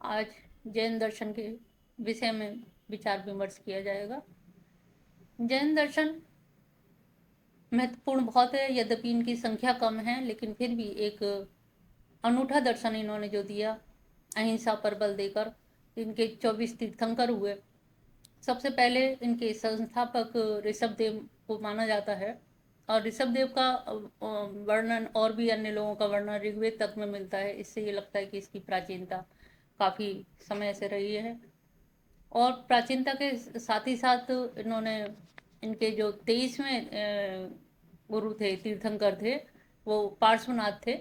आज जैन दर्शन के विषय में विचार विमर्श किया जाएगा। जैन दर्शन महत्वपूर्ण बहुत है, यद्यपि इनकी संख्या कम है, लेकिन फिर भी एक अनूठा दर्शन इन्होंने जो दिया अहिंसा पर बल देकर। इनके 24 तीर्थंकर हुए। सबसे पहले इनके संस्थापक ऋषभदेव को माना जाता है, और ऋषभदेव का वर्णन और भी अन्य लोगों का वर्णन ऋग्वेद तक में मिलता है। इससे ये लगता है कि इसकी प्राचीनता काफ़ी समय से रही है। और प्राचीनता के साथ ही साथ इन्होंने इनके जो 23वें गुरु थे, तीर्थंकर थे, वो पार्श्वनाथ थे।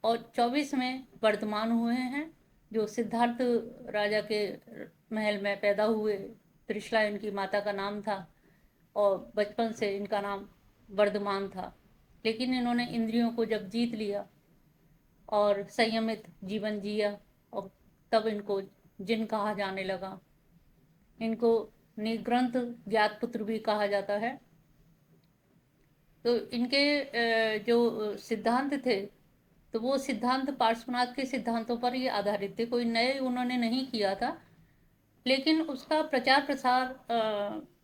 और 24वें वर्धमान हुए हैं, जो सिद्धार्थ राजा के महल में पैदा हुए। त्रिशला इनकी माता का नाम था, और बचपन से इनका नाम वर्धमान था। लेकिन इन्होंने इंद्रियों को जब जीत लिया और संयमित जीवन जिया, और तब इनको जिन कहा जाने लगा। इनको निग्रंथ ज्ञात पुत्र भी कहा जाता है। तो इनके जो सिद्धांत थे, तो वो सिद्धांत पार्श्वनाथ के सिद्धांतों पर ही आधारित थे, कोई नए उन्होंने नहीं किया था। लेकिन उसका प्रचार प्रसार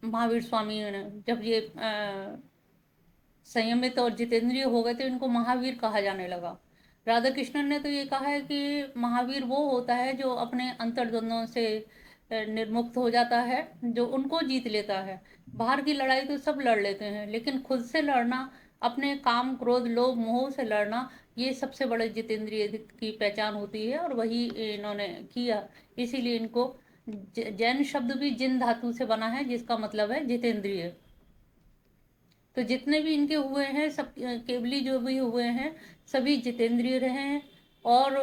महावीर स्वामी ने, जब ये संयमित और जितेंद्रिय हो गए, तो इनको महावीर कहा जाने लगा। राधा कृष्णन ने तो ये कहा है कि महावीर वो होता है जो अपने अंतर्द्वंद्वों से निर्मुक्त हो जाता है, जो उनको जीत लेता है। बाहर की लड़ाई तो सब लड़ लेते हैं, लेकिन खुद से लड़ना, अपने काम क्रोध लोभ मोह से लड़ना, ये सबसे बड़े जितेंद्रिय की पहचान होती है, और वही इन्होंने किया। इसीलिए इनको जैन शब्द भी जिन धातु से बना है, जिसका मतलब है जितेंद्रिय। तो जितने भी इनके हुए हैं, सब केवली जो भी हुए हैं, सभी जितेंद्रिय रहे हैं। और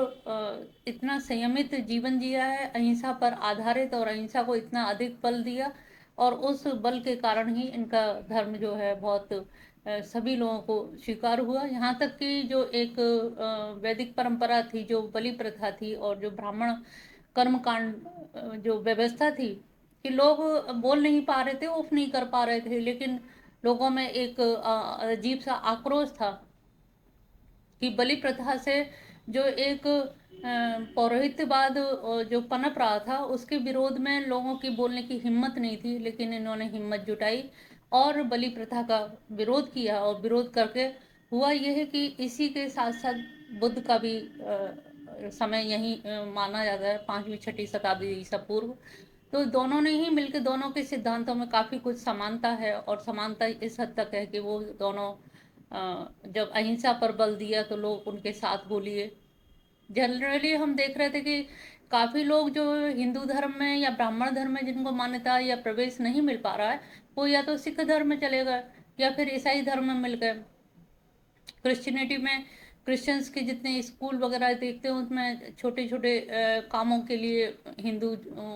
इतना संयमित जीवन जिया है, अहिंसा पर आधारित, और अहिंसा को इतना अधिक बल दिया। और उस बल के कारण ही इनका धर्म जो है बहुत सभी लोगों को स्वीकार हुआ। यहाँ तक कि जो एक वैदिक परंपरा थी, जो बलि प्रथा थी, और जो ब्राह्मण कर्मकांड जो व्यवस्था थी, कि लोग बोल नहीं पा रहे थे, उफ नहीं कर पा रहे थे, लेकिन लोगों में एक अजीब सा आक्रोश था कि बलि प्रथा से जो एक पौरोहित्यवाद जो पनप रहा था, उसके विरोध में लोगों की बोलने की हिम्मत नहीं थी। लेकिन इन्होंने हिम्मत जुटाई और बलि प्रथा का विरोध किया। और विरोध करके हुआ यह है कि इसी के साथ साथ बुद्ध का भी समय यही माना जाता है, 5वीं 6वीं शताब्दी ईसा पूर्व। तो दोनों ने ही मिलकर, दोनों के सिद्धांतों में काफ़ी कुछ समानता है, और समानता इस हद तक है कि वो दोनों जब अहिंसा पर बल दिया, तो लोग उनके साथ बोलिए। जनरली हम देख रहे थे कि काफ़ी लोग जो हिंदू धर्म में या ब्राह्मण धर्म में जिनको मान्यता या प्रवेश नहीं मिल पा रहा है, वो या तो सिख धर्म में चले गए, या फिर ईसाई धर्म में मिल गए। क्रिश्चियनिटी में क्रिश्चियंस के जितने स्कूल वगैरह देखते हैं, उसमें छोटे छोटे कामों के लिए हिंदू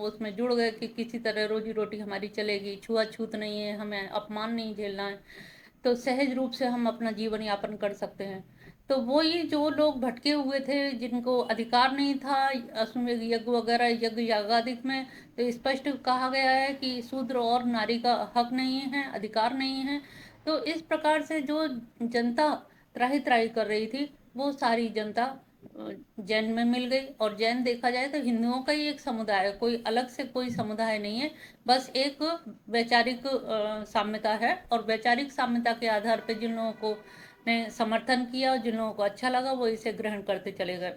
उसमें जुड़ गए कि किसी तरह रोजी रोटी हमारी चलेगी, छुआछूत नहीं है, हमें अपमान नहीं झेलना है, तो सहज रूप से हम अपना जीवन यापन कर सकते हैं। तो वो ही जो लोग भटके हुए थे, जिनको अधिकार नहीं था अश्वमेध यज्ञ वगैरह यज्ञ यागादिक में, तो स्पष्ट कहा गया है कि शूद्र और नारी का हक नहीं है, अधिकार नहीं है। तो इस प्रकार से जो जनता त्राही त्राही कर रही थी, वो सारी जनता जैन में मिल गई। और जैन देखा जाए तो हिंदुओं का ही एक समुदाय है, कोई अलग से कोई समुदाय नहीं है, बस एक वैचारिक साम्यता है। और वैचारिक साम्यता के आधार पर जिन लोगों को ने समर्थन किया और जिन लोगों को अच्छा लगा, वो इसे ग्रहण करते चले गए।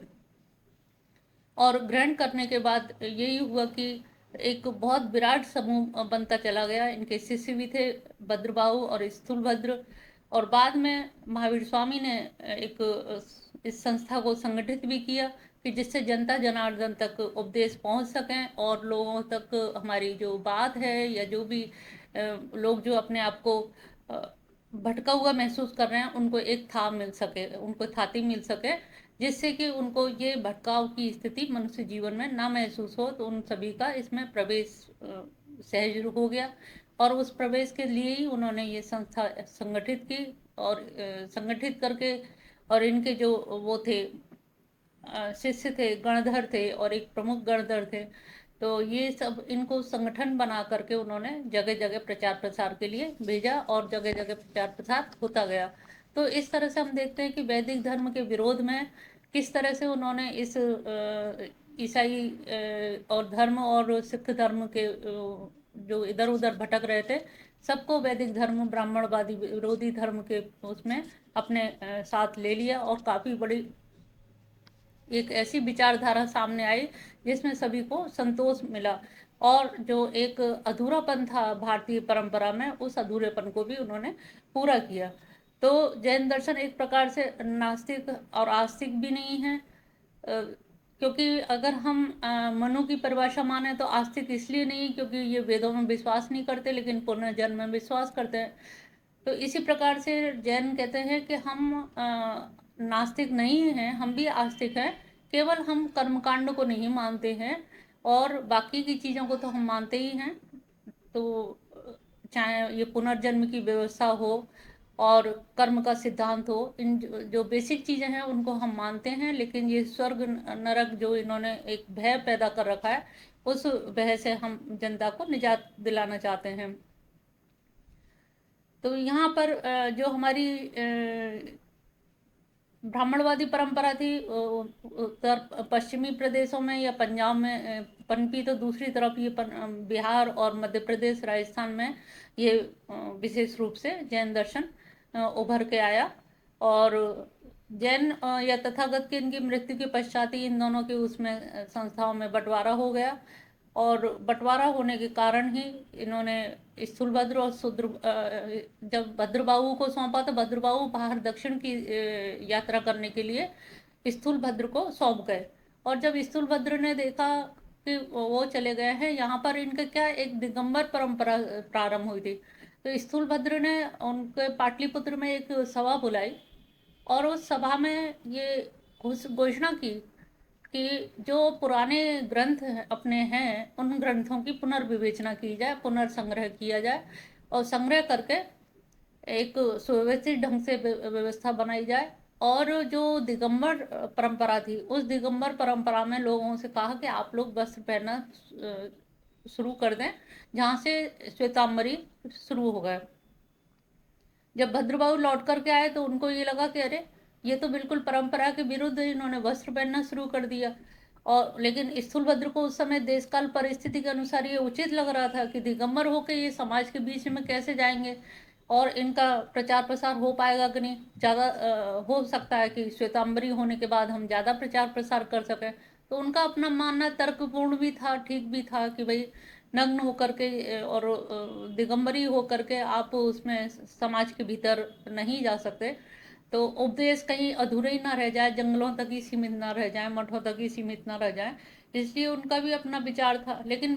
और ग्रहण करने के बाद यही हुआ कि एक बहुत विराट समूह बनता चला गया। इनके शिष्य भी थे, भद्रबाहु और स्थूलभद्र। और बाद में महावीर स्वामी ने एक इस संस्था को संगठित भी किया, कि जिससे जनता जनार्दन तक उपदेश पहुंच सकें, और लोगों तक हमारी जो बात है, या जो भी लोग जो अपने आप को भटका हुआ महसूस कर रहे हैं, उनको एक था मिल सके, उनको थाती मिल सके, जिससे कि उनको ये भटकाव की स्थिति मनुष्य जीवन में ना महसूस हो। तो उन सभी का इसमें प्रवेश सहज हो गया। और उस प्रवेश के लिए ही उन्होंने ये संस्था संगठित की, और संगठित करके, और इनके जो वो थे शिष्य थे, गणधर थे, और एक प्रमुख गणधर थे। तो ये सब इनको संगठन बना करके उन्होंने जगह जगह प्रचार प्रसार के लिए भेजा, और जगह जगह प्रचार प्रसार होता गया। तो इस तरह से हम देखते हैं कि वैदिक धर्म के विरोध में किस तरह से उन्होंने इस ईसाई और धर्म और सिख धर्म के जो इधर उधर भटक रहे थे, सबको वैदिक धर्म, ब्राह्मणवादी विरोधी धर्म के उसमें अपने साथ ले लिया, और काफ़ी बड़ी एक ऐसी विचारधारा सामने आई जिसमें सभी को संतोष मिला, और जो एक अधूरापन था भारतीय परंपरा में, उस अधूरेपन को भी उन्होंने पूरा किया। तो जैन दर्शन एक प्रकार से नास्तिक और आस्तिक भी नहीं है, क्योंकि अगर हम मनु की परिभाषा माने तो आस्तिक इसलिए नहीं क्योंकि ये वेदों में विश्वास नहीं करते, लेकिन पुनर्जन्म में विश्वास करते हैं। तो इसी प्रकार से जैन कहते हैं कि हम नास्तिक नहीं हैं, हम भी आस्तिक हैं, केवल हम कर्मकांड को नहीं मानते हैं, और बाकी की चीज़ों को तो हम मानते ही हैं। तो चाहे ये पुनर्जन्म की व्यवस्था हो और कर्म का सिद्धांत हो, इन जो बेसिक चीज़ें हैं उनको हम मानते हैं, लेकिन ये स्वर्ग नरक जो इन्होंने एक भय पैदा कर रखा है, उस भय से हम जनता को निजात दिलाना चाहते हैं। तो यहाँ पर जो हमारी ब्राह्मणवादी परंपरा थी, उत्तर पश्चिमी प्रदेशों में या पंजाब में पनपी, तो दूसरी तरफ ये बिहार और मध्य प्रदेश, राजस्थान में ये विशेष रूप से जैन दर्शन उभर के आया। और जैन या तथागत की इनकी मृत्यु के पश्चात ही इन दोनों के उसमें संस्थाओं में बंटवारा हो गया, और बंटवारा होने के कारण ही इन्होंने स्थूलभद्र और शूद्र, जब भद्रबाहु को सौंपा तो भद्रबाहु बाहर दक्षिण की यात्रा करने के लिए स्थूलभद्र को सौंप गए, और जब स्थूलभद्र ने देखा कि वो चले गए हैं, यहाँ पर इनका क्या एक दिगंबर परंपरा प्रारंभ हुई थी, तो स्थूलभद्र ने उनके पाटलिपुत्र में एक सभा बुलाई, और उस सभा में ये घोषणा की कि जो पुराने ग्रंथ अपने हैं, उन ग्रंथों की पुनर्विवेचना की जाए, पुनर्संग्रह किया जाए, और संग्रह करके एक सुव्यवस्थित ढंग से व्यवस्था बनाई जाए। और जो दिगंबर परंपरा थी, उस दिगंबर परंपरा में लोगों से कहा कि आप लोग वस्त्र पहनना शुरू कर दें, जहाँ से श्वेतांबरी शुरू हो गए। जब भद्रबाहु लौट करके आए तो उनको ये लगा कि अरे, ये तो बिल्कुल परंपरा के विरुद्ध इन्होंने वस्त्र पहनना शुरू कर दिया। और लेकिन स्थूलभद्र को उस समय देशकाल परिस्थिति के अनुसार ये उचित लग रहा था कि दिगंबर होकर ये समाज के बीच में कैसे जाएंगे, और इनका प्रचार प्रसार हो पाएगा कि नहीं। ज़्यादा हो सकता है कि श्वेतांबरी होने के बाद हम ज़्यादा प्रचार प्रसार कर सकें। तो उनका अपना मानना तर्कपूर्ण भी था, ठीक भी था कि भाई नग्न होकर के और दिगंबरी होकर के आप उसमें समाज के भीतर नहीं जा सकते, तो उपदेश कहीं अधूरे ही ना रह जाए, जंगलों तक ही सीमित ना रह जाए, मठों तक ही सीमित ना रह जाए, इसलिए उनका भी अपना विचार था। लेकिन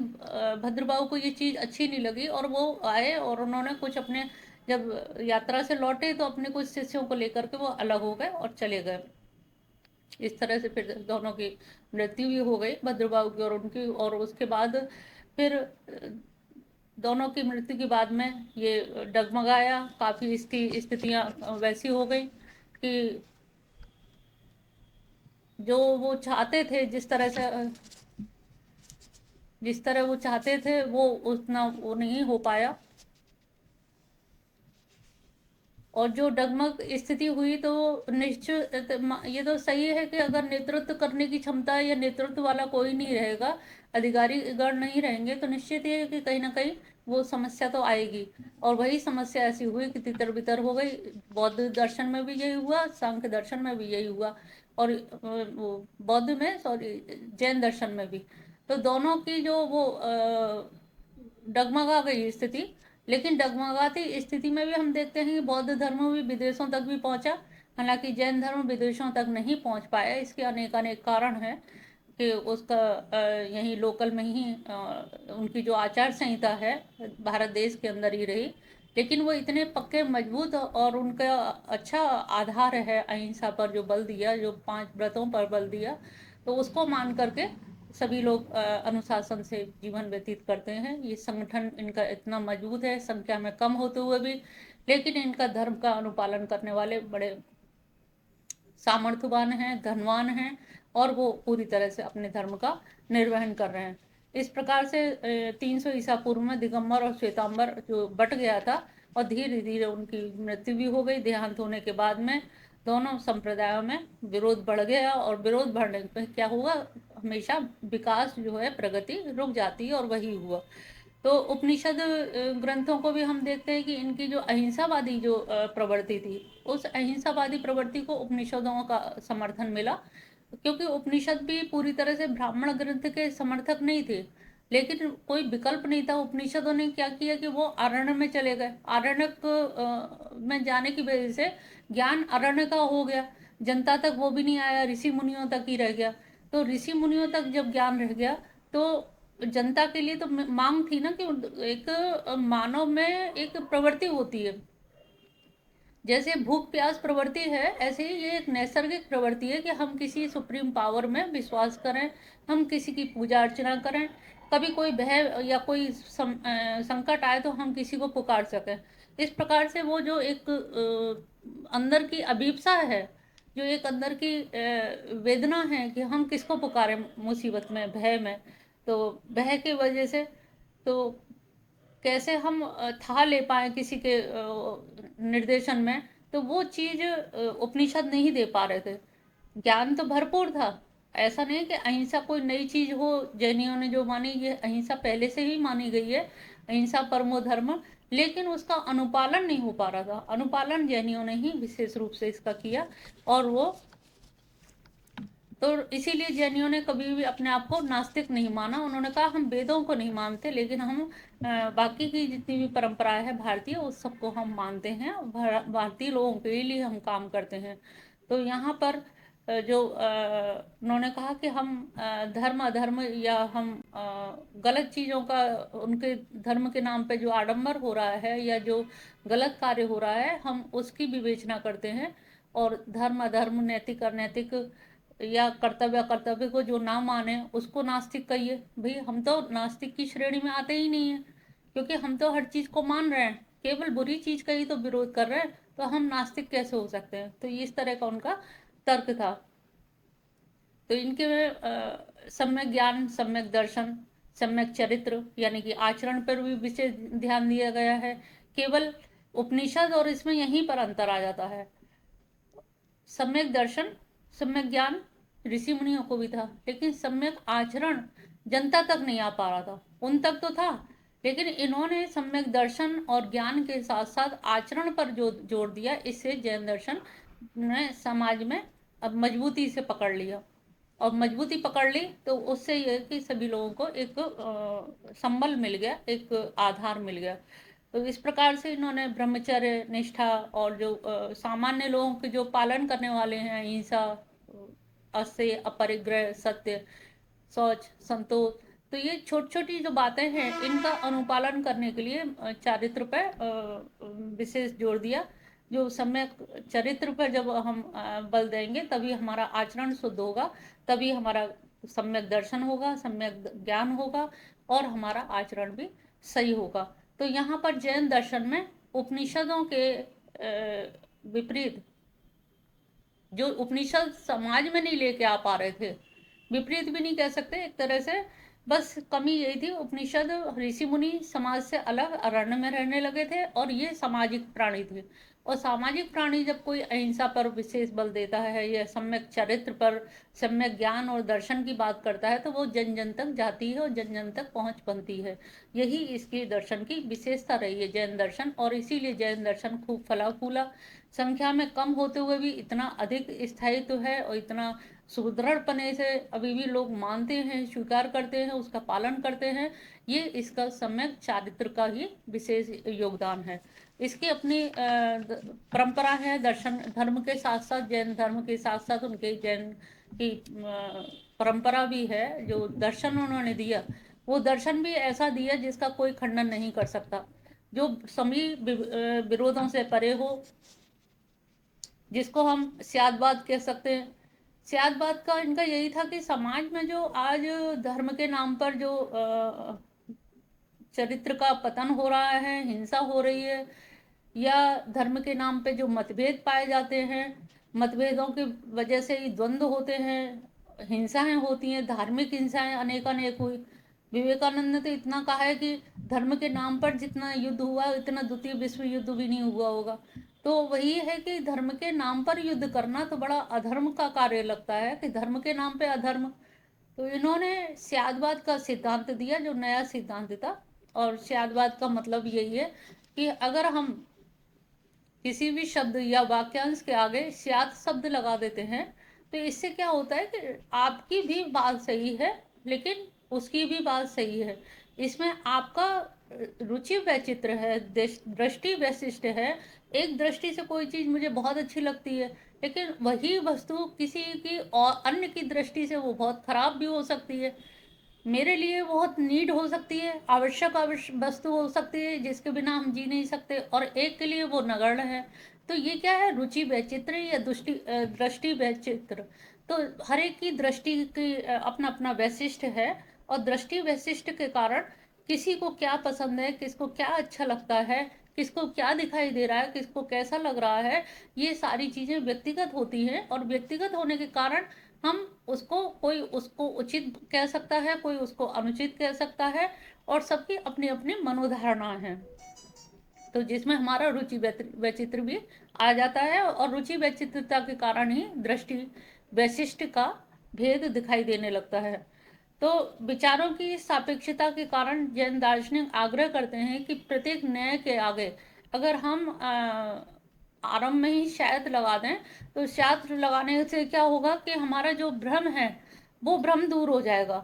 भद्रबाहु को ये चीज़ अच्छी नहीं लगी, और वो आए और उन्होंने कुछ अपने, जब यात्रा से लौटे तो अपने कुछ शिष्यों को लेकर के वो अलग हो गए और चले गए। इस तरह से फिर दोनों की मृत्यु भी हो गई, भद्रबाहु की और उनकी। और उसके बाद फिर दोनों की मृत्यु के बाद में ये डगमगाया, काफ़ी इसकी स्थितियाँ वैसी हो गई कि जो वो चाहते थे, जिस तरह वो चाहते थे, वो उतना वो नहीं हो पाया। और जो डगमग स्थिति हुई तो निश्चित ये तो सही है कि अगर नेतृत्व करने की क्षमता या नेतृत्व वाला कोई नहीं रहेगा, अधिकारी गण नहीं रहेंगे, तो निश्चित ये है कि कहीं ना कहीं वो समस्या तो आएगी। और वही समस्या ऐसी हुई कि तितर बितर हो गई। बौद्ध दर्शन में भी यही हुआ, सांख्य दर्शन में भी यही हुआ, और वो बौद्ध में, सॉरी, जैन दर्शन में भी। तो दोनों की जो वो डगमगा गई स्थिति। लेकिन डगमगाती स्थिति में भी हम देखते हैं कि बौद्ध धर्म भी विदेशों तक भी पहुंचा, हालांकि जैन धर्म विदेशों तक नहीं पहुंच पाया। इसके अनेक अनेक कारण हैं कि उसका यहीं लोकल में ही उनकी जो आचार संहिता है भारत देश के अंदर ही रही, लेकिन वो इतने पक्के मजबूत और उनका अच्छा आधार है अहिंसा पर जो बल दिया, जो 5 व्रतों पर बल दिया, तो उसको मान करके सभी लोग अनुशासन से जीवन व्यतीत करते हैं। ये संगठन इनका इतना मजबूत है, संख्या में कम होते हुए भी, लेकिन इनका धर्म का अनुपालन करने वाले बड़े सामर्थ्यवान हैं, धनवान हैं, और वो पूरी तरह से अपने धर्म का निर्वहन कर रहे हैं। इस प्रकार से 300 ईसा पूर्व में दिगंबर और श्वेतांबर जो बट गया था, और धीरे धीरे उनकी मृत्यु भी हो गई। देहांत होने के बाद में दोनों संप्रदायों में विरोध बढ़ गया, और विरोध बढ़ने पर क्या हुआ, हमेशा विकास जो है, प्रगति रुक जाती है, और वही हुआ। तो उपनिषद ग्रंथों को भी हम देखते हैं कि इनकी जो अहिंसावादी जो प्रवृत्ति थी, उस अहिंसावादी प्रवृत्ति को उपनिषदों का समर्थन मिला, क्योंकि उपनिषद भी पूरी तरह से ब्राह्मण ग्रंथ के समर्थक नहीं थे, लेकिन कोई विकल्प नहीं था। उपनिषदों ने क्या किया कि वो अरण्य में चले गए। अरण्यक में जाने की वजह से ज्ञान अरण्य का हो गया, जनता तक वो भी नहीं आया, ऋषि मुनियों तक ही रह गया। तो ऋषि मुनियों तक जब ज्ञान रह गया, तो जनता के लिए तो मांग थी ना कि एक मानव में एक प्रवृत्ति होती है, जैसे भूख प्यास प्रवृत्ति है, ऐसे ही ये एक नैसर्गिक प्रवृत्ति है कि हम किसी सुप्रीम पावर में विश्वास करें, हम किसी की पूजा अर्चना करें, कभी कोई भय या कोई संकट आए तो हम किसी को पुकार सकें। इस प्रकार से वो जो एक अंदर की अभिप्सा है, जो एक अंदर की वेदना है कि हम किसको पुकारें मुसीबत में, भय में, तो भय की वजह से तो कैसे हम था ले पाए किसी के निर्देशन में, तो वो चीज उपनिषद नहीं दे पा रहे थे। ज्ञान तो भरपूर था, ऐसा नहीं कि अहिंसा कोई नई चीज हो। जैनियों ने जो मानी, ये अहिंसा पहले से ही मानी गई है, अहिंसा परमो धर्म, लेकिन उसका अनुपालन नहीं हो पा रहा था। अनुपालन जैनियों ने ही विशेष रूप से इसका किया, और वो तो इसीलिए जैनियों ने कभी भी अपने आप को नास्तिक नहीं माना। उन्होंने कहा हम वेदों को नहीं मानते, लेकिन हम बाकी की जितनी भी परंपराएं है भारतीय, उस सबको हम मानते हैं, भारतीय लोगों के लिए हम काम करते हैं। तो यहाँ पर जो उन्होंने कहा कि हम धर्म अधर्म या हम गलत चीज़ों का, उनके धर्म के नाम पे जो आडंबर हो रहा है या जो गलत कार्य हो रहा है, हम उसकी विवेचना करते हैं। और धर्म अधर्म, नैतिक अनैतिक या कर्तव्य कर्तव्य को जो ना माने उसको नास्तिक कहिए। भाई हम तो नास्तिक की श्रेणी में आते ही नहीं है, क्योंकि हम तो हर चीज को मान रहे हैं, केवल बुरी चीज का ही तो विरोध कर रहे हैं, तो हम नास्तिक कैसे हो सकते हैं। तो इस तरह का उनका तर्क था। तो इनके सम्यक ज्ञान, सम्यक दर्शन, सम्यक चरित्र यानी कि आचरण पर भी विशेष ध्यान दिया गया है। केवल उपनिषद और इसमें यहीं पर अंतर आ जाता है। सम्यक दर्शन, सम्यक ज्ञान ऋषि मुनियों को भी था, लेकिन सम्यक आचरण जनता तक नहीं आ पा रहा था। उन तक तो था, लेकिन इन्होंने सम्यक दर्शन और ज्ञान के साथ साथ आचरण पर जो जोर दिया, इससे जैन दर्शन ने समाज में अब मजबूती से पकड़ लिया। और मजबूती पकड़ ली तो उससे यह कि सभी लोगों को एक संबल मिल गया, एक आधार मिल गया। तो इस प्रकार से इन्होंने ब्रह्मचर्य, निष्ठा और जो सामान्य लोगों के जो पालन करने वाले हैं, अहिंसा, अस्तेय, अपरिग्रह, सत्य, शौच, संतोष, तो ये छोटी छोटी जो बातें हैं, इनका अनुपालन करने के लिए चारित्र पर विशेष जोर दिया। जो सम्यक चरित्र पर जब हम बल देंगे, तभी हमारा आचरण शुद्ध होगा, तभी हमारा सम्यक दर्शन होगा, सम्यक ज्ञान होगा, और हमारा आचरण भी सही होगा। तो यहाँ पर जैन दर्शन में उपनिषदों के विपरीत, जो उपनिषद समाज में नहीं लेके आ पा रहे थे, विपरीत भी नहीं कह सकते एक तरह से, बस कमी यही थी, उपनिषद ऋषि मुनि समाज से अलग अरण्य में रहने लगे थे, और ये सामाजिक प्राणी थे। और सामाजिक प्राणी जब कोई अहिंसा पर विशेष बल देता है या सम्यक चरित्र पर, सम्यक ज्ञान और दर्शन की बात करता है, तो वो जन जन तक जाती है और जन जन तक पहुंच बनती है। यही इसकी दर्शन की विशेषता रही है, जैन दर्शन। और इसीलिए जैन दर्शन खूब फला फूला, संख्या में कम होते हुए भी इतना अधिक स्थायित्व है, और इतना सुदृढ़पने से अभी भी लोग मानते हैं, स्वीकार करते हैं, उसका पालन करते हैं। ये इसका सम्यक चारित्र का ही विशेष योगदान है। इसकी अपनी परंपरा है, दर्शन धर्म के साथ साथ, जैन धर्म के साथ साथ उनके जैन की परंपरा भी है। जो दर्शन उन्होंने दिया, वो दर्शन भी ऐसा दिया जिसका कोई खंडन नहीं कर सकता, जो सभी विरोधों से परे हो, जिसको हम स्यादवाद कह सकते हैं। स्यादवाद का इनका यही था कि समाज में जो आज धर्म के नाम पर जो चरित्र का पतन हो रहा है, हिंसा हो रही है, या धर्म के नाम पे जो मतभेद पाए जाते हैं, मतभेदों की वजह से ही द्वंद्व होते हैं, हिंसाएं होती हैं, धार्मिक हिंसाएं अनेकानेक हुई। विवेकानंद ने तो इतना कहा है कि धर्म के नाम पर जितना युद्ध हुआ, इतना द्वितीय विश्व युद्ध भी नहीं हुआ होगा। तो वही है कि धर्म के नाम पर युद्ध करना तो बड़ा अधर्म का कार्य लगता है, कि धर्म के नाम पे अधर्म, तो इन्होंने स्यादवाद का सिद्धांत दिया, जो नया सिद्धांत था। और स्यादवाद का मतलब यही है कि अगर हम किसी भी शब्द या वाक्यांश के आगे स्याद शब्द लगा देते हैं, तो इससे क्या होता है कि आपकी भी बात सही है, लेकिन उसकी भी बात सही है। इसमें आपका रुचि वैचित्र है, दृष्टि वैशिष्ट है। एक दृष्टि से कोई चीज़ मुझे बहुत अच्छी लगती है, लेकिन वही वस्तु किसी की और अन्य की दृष्टि से वो बहुत खराब भी हो सकती है। मेरे लिए बहुत नीड हो सकती है, आवश्यक वस्तु हो सकती है जिसके बिना हम जी नहीं सकते, और एक के लिए वो नगण्य है। तो ये क्या है, रुचि वैचित्र या दृष्टि वैचित्र। तो हर एक की दृष्टि की अपना अपना वैशिष्ट है, और दृष्टि वैशिष्ट के कारण किसी को क्या पसंद है, किसको क्या अच्छा लगता है, किसको क्या दिखाई दे रहा है, किसको कैसा लग रहा है, ये सारी चीज़ें व्यक्तिगत होती हैं। और व्यक्तिगत होने के कारण हम उसको, कोई उसको उचित कह सकता है, कोई उसको अनुचित कह सकता है, और सबकी अपनी अपनी मनोधारणा है। तो जिसमें हमारा रुचि वैचित्र भी आ जाता है, और रुचि वैचित्रता के कारण ही दृष्टि वैशिष्ट का भेद दिखाई देने लगता है। तो विचारों की सापेक्षता के कारण जैन दार्शनिक आग्रह करते हैं कि प्रत्येक न्याय के आगे अगर हम आरंभ में ही शायद लगा दें, तो शायद लगाने से क्या होगा कि हमारा जो भ्रम है वो भ्रम दूर हो जाएगा।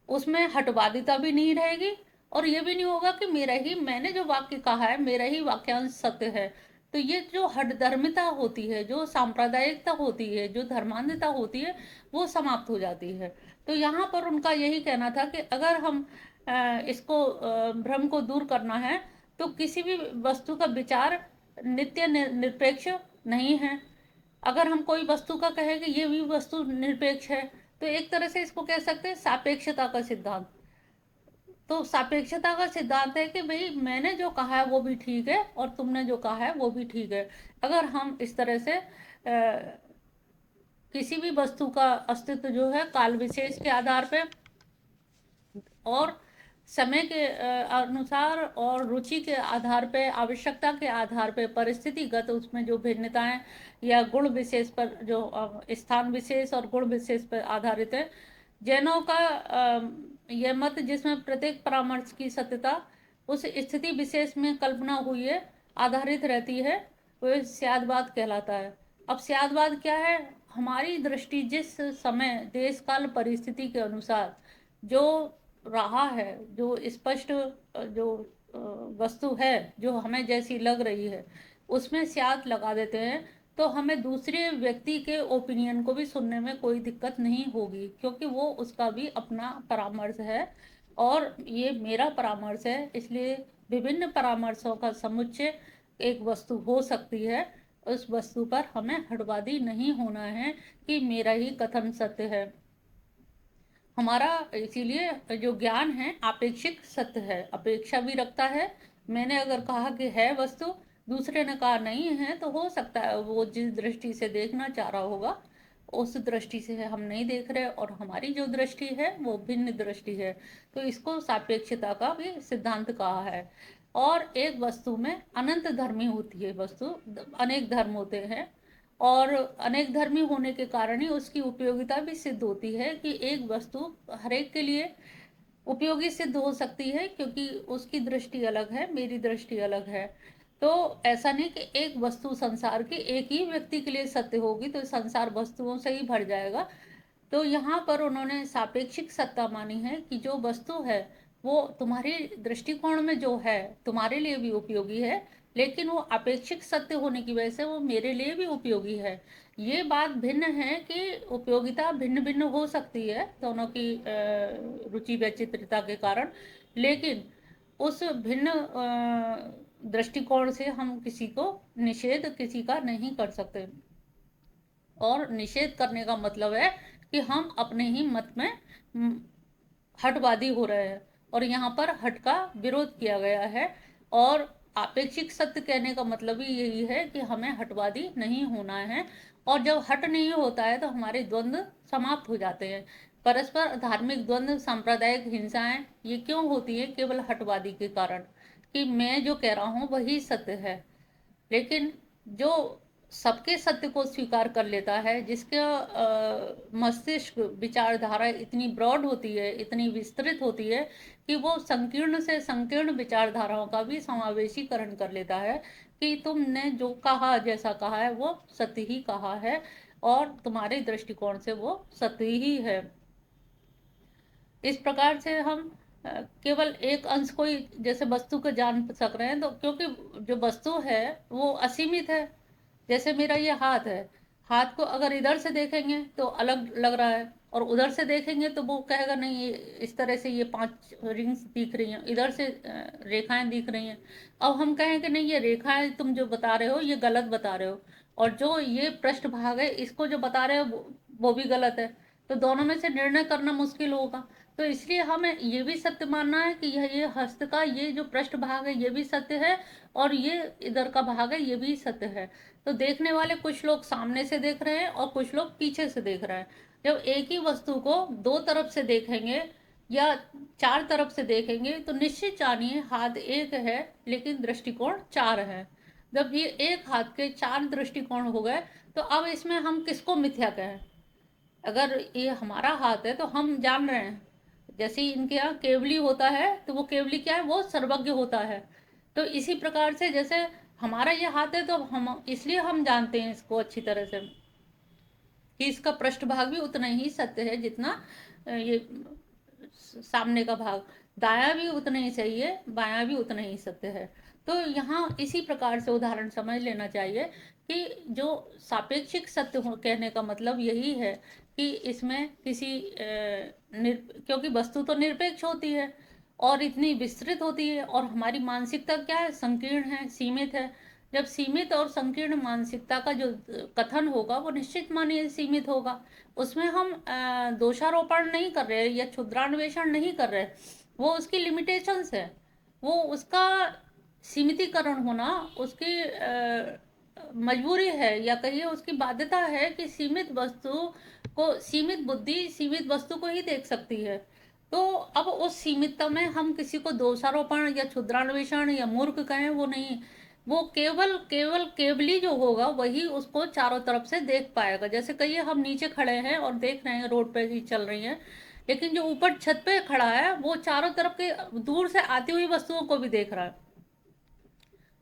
उसमें हटवादिता भी नहीं रहेगी, और ये भी नहीं होगा कि मैंने जो वाक्य कहा है, मेरा ही वाक्यांश सत्य है। तो ये जो हठधर्मिता होती है, जो सांप्रदायिकता होती है, जो धर्मांधता होती है, वो समाप्त हो जाती है। तो यहाँ पर उनका यही कहना था कि अगर हम इसको भ्रम को दूर करना है, तो किसी भी वस्तु का विचार नित्य निरपेक्ष नहीं है। अगर हम कोई वस्तु का कहें कि ये भी वस्तु निरपेक्ष है, तो एक तरह से इसको कह सकते हैं सापेक्षता का सिद्धांत। तो सापेक्षता का सिद्धांत है कि भाई मैंने जो कहा है वो भी ठीक है, और तुमने जो कहा है वो भी ठीक है। अगर हम इस तरह से किसी भी वस्तु का अस्तित्व जो है काल विशेष के आधार पे और समय के अनुसार और रुचि के आधार पे, आवश्यकता के आधार पे, परिस्थितिगत उसमें जो भिन्नताएं या गुण विशेष पर, जो स्थान विशेष और गुण विशेष पर आधारित है। जैनों का यह मत, जिसमें प्रत्येक परामर्श की सत्यता उस स्थिति विशेष में कल्पना हुई है आधारित रहती है, वो स्यादवाद कहलाता है। अब स्यादवाद क्या है, हमारी दृष्टि जिस समय देश काल परिस्थिति के अनुसार जो रहा है, जो स्पष्ट जो वस्तु है, जो हमें जैसी लग रही है, उसमें स्याद लगा देते हैं, तो हमें दूसरे व्यक्ति के ओपिनियन को भी सुनने में कोई दिक्कत नहीं होगी, क्योंकि वो उसका भी अपना परामर्श है और ये मेरा परामर्श है। इसलिए विभिन्न परामर्शों का समुच्चय एक वस्तु हो सकती है। उस वस्तु पर हमें हठवादी नहीं होना है कि मेरा ही कथन सत्य है। हमारा इसीलिए जो ज्ञान है आपेक्षिक सत्य है, अपेक्षा भी रखता है। मैंने अगर कहा कि है वस्तु, दूसरे ने कहा नहीं है, तो हो सकता है वो जिस दृष्टि से देखना चाह रहा होगा उस दृष्टि से हम नहीं देख रहे, और हमारी जो दृष्टि है वो भिन्न दृष्टि है। तो इसको सापेक्षता का भी सिद्धांत कहा है। और एक वस्तु में अनंत धर्मी होती है वस्तु, अनेक धर्म होते हैं, और अनेक धर्मी होने के कारण ही उसकी उपयोगिता भी सिद्ध होती है कि एक वस्तु हर एक के लिए उपयोगी सिद्ध हो सकती है, क्योंकि उसकी दृष्टि अलग है, मेरी दृष्टि अलग है। तो ऐसा नहीं कि एक वस्तु संसार के एक ही व्यक्ति के लिए सत्य होगी तो संसार वस्तुओं से ही भर जाएगा। तो यहाँ पर उन्होंने सापेक्षिक सत्ता मानी है कि जो वस्तु है वो तुम्हारे दृष्टिकोण में जो है तुम्हारे लिए भी उपयोगी है, लेकिन वो अपेक्षिक सत्य होने की वजह से वो मेरे लिए भी उपयोगी है। ये बात भिन्न है कि उपयोगिता भिन्न भिन्न हो सकती है दोनों की रुचि वैचित्रता के कारण, लेकिन उस भिन्न दृष्टिकोण से हम किसी को निषेध किसी का नहीं कर सकते। और निषेध करने का मतलब है कि हम अपने ही मत में हटवादी हो रहे हैं, और यहाँ पर हट का विरोध किया गया है। और आपेक्षिक सत्य कहने का मतलब ही यही है कि हमें हटवादी नहीं होना है। और जब हट नहीं होता है तो हमारे द्वंद्व समाप्त हो जाते हैं। परस्पर धार्मिक द्वंद्व, सांप्रदायिक हिंसाएं, ये क्यों होती है? केवल हटवादी के कारण, कि मैं जो कह रहा हूँ वही सत्य है। लेकिन जो सबके सत्य को स्वीकार कर लेता है, जिसका मस्तिष्क विचारधारा इतनी ब्रॉड होती है, इतनी विस्तृत होती है कि वो संकीर्ण से संकीर्ण विचारधाराओं का भी समावेशीकरण कर लेता है कि तुमने जो कहा, जैसा कहा है वो सत्य ही कहा है और तुम्हारे दृष्टिकोण से वो सत्य ही है। इस प्रकार से हम केवल एक अंश को ही जैसे वस्तु को जान सक रहे हैं, तो क्योंकि जो वस्तु है वो असीमित है। जैसे मेरा ये हाथ है, हाथ को अगर इधर से देखेंगे तो अलग लग रहा है, और उधर से देखेंगे तो वो कहेगा नहीं, ये इस तरह से ये 5 रिंग्स दिख रही हैं, इधर से रेखाएं दिख रही हैं। अब हम कहें कि नहीं, ये रेखाएं तुम जो बता रहे हो ये गलत बता रहे हो, और जो ये पृष्ठभाग है इसको जो बता रहे हो वो भी गलत है। तो दोनों में से निर्णय करना मुश्किल होगा। तो इसलिए हमें ये भी सत्य मानना है कि ये हस्त का ये जो पृष्ठभाग है ये भी सत्य है, और ये इधर का भाग है ये भी सत्य है। तो देखने वाले कुछ लोग सामने से देख रहे हैं और कुछ लोग पीछे से देख रहे हैं। जब एक ही वस्तु को 2 तरफ से देखेंगे या 4 तरफ से देखेंगे तो निश्चित जानिए हाथ एक है लेकिन दृष्टिकोण 4 है। जब ये एक हाथ के 4 दृष्टिकोण हो गए तो अब इसमें हम किसको मिथ्या कहें? अगर ये हमारा हाथ है तो हम जान रहे हैं, जैसे इनके यहाँ केवली होता है तो वो केवली क्या है, वो सर्वज्ञ होता है। तो इसी प्रकार से जैसे हमारा ये हाथ है तो हम इसलिए हम जानते हैं इसको अच्छी तरह से कि इसका पृष्ठभाग भी उतना ही सत्य है जितना ये सामने का भाग। दायां भी उतना ही सही है, बायां भी उतना ही सत्य है। तो यहाँ इसी प्रकार से उदाहरण समझ लेना चाहिए कि जो सापेक्षिक सत्य कहने का मतलब यही है कि इसमें किसी क्योंकि वस्तु तो निरपेक्ष होती है और इतनी विस्तृत होती है, और हमारी मानसिकता क्या है, संकीर्ण है, सीमित है। जब सीमित और संकीर्ण मानसिकता का जो कथन होगा वो निश्चित मानिए सीमित होगा। उसमें हम दोषारोपण नहीं कर रहे या क्षुद्रान्वेषण नहीं कर रहे, वो उसकी लिमिटेशंस है, वो उसका सीमितीकरण होना उसकी मजबूरी है, या कहिए उसकी बाध्यता है कि सीमित वस्तु को, सीमित बुद्धि सीमित वस्तु को ही देख सकती है। तो अब उस सीमितता में हम किसी को दोषारोपण या क्षुद्रान्वेषण या मूर्ख कहें वो नहीं, वो केवल केवल केवली जो होगा वही उसको चारों तरफ से देख पाएगा। जैसे कहिए हम नीचे खड़े हैं और देख रहे हैं, रोड पे ही चल रही है, लेकिन जो ऊपर छत पे खड़ा है वो चारों तरफ के दूर से आती हुई वस्तुओं को भी देख रहा है।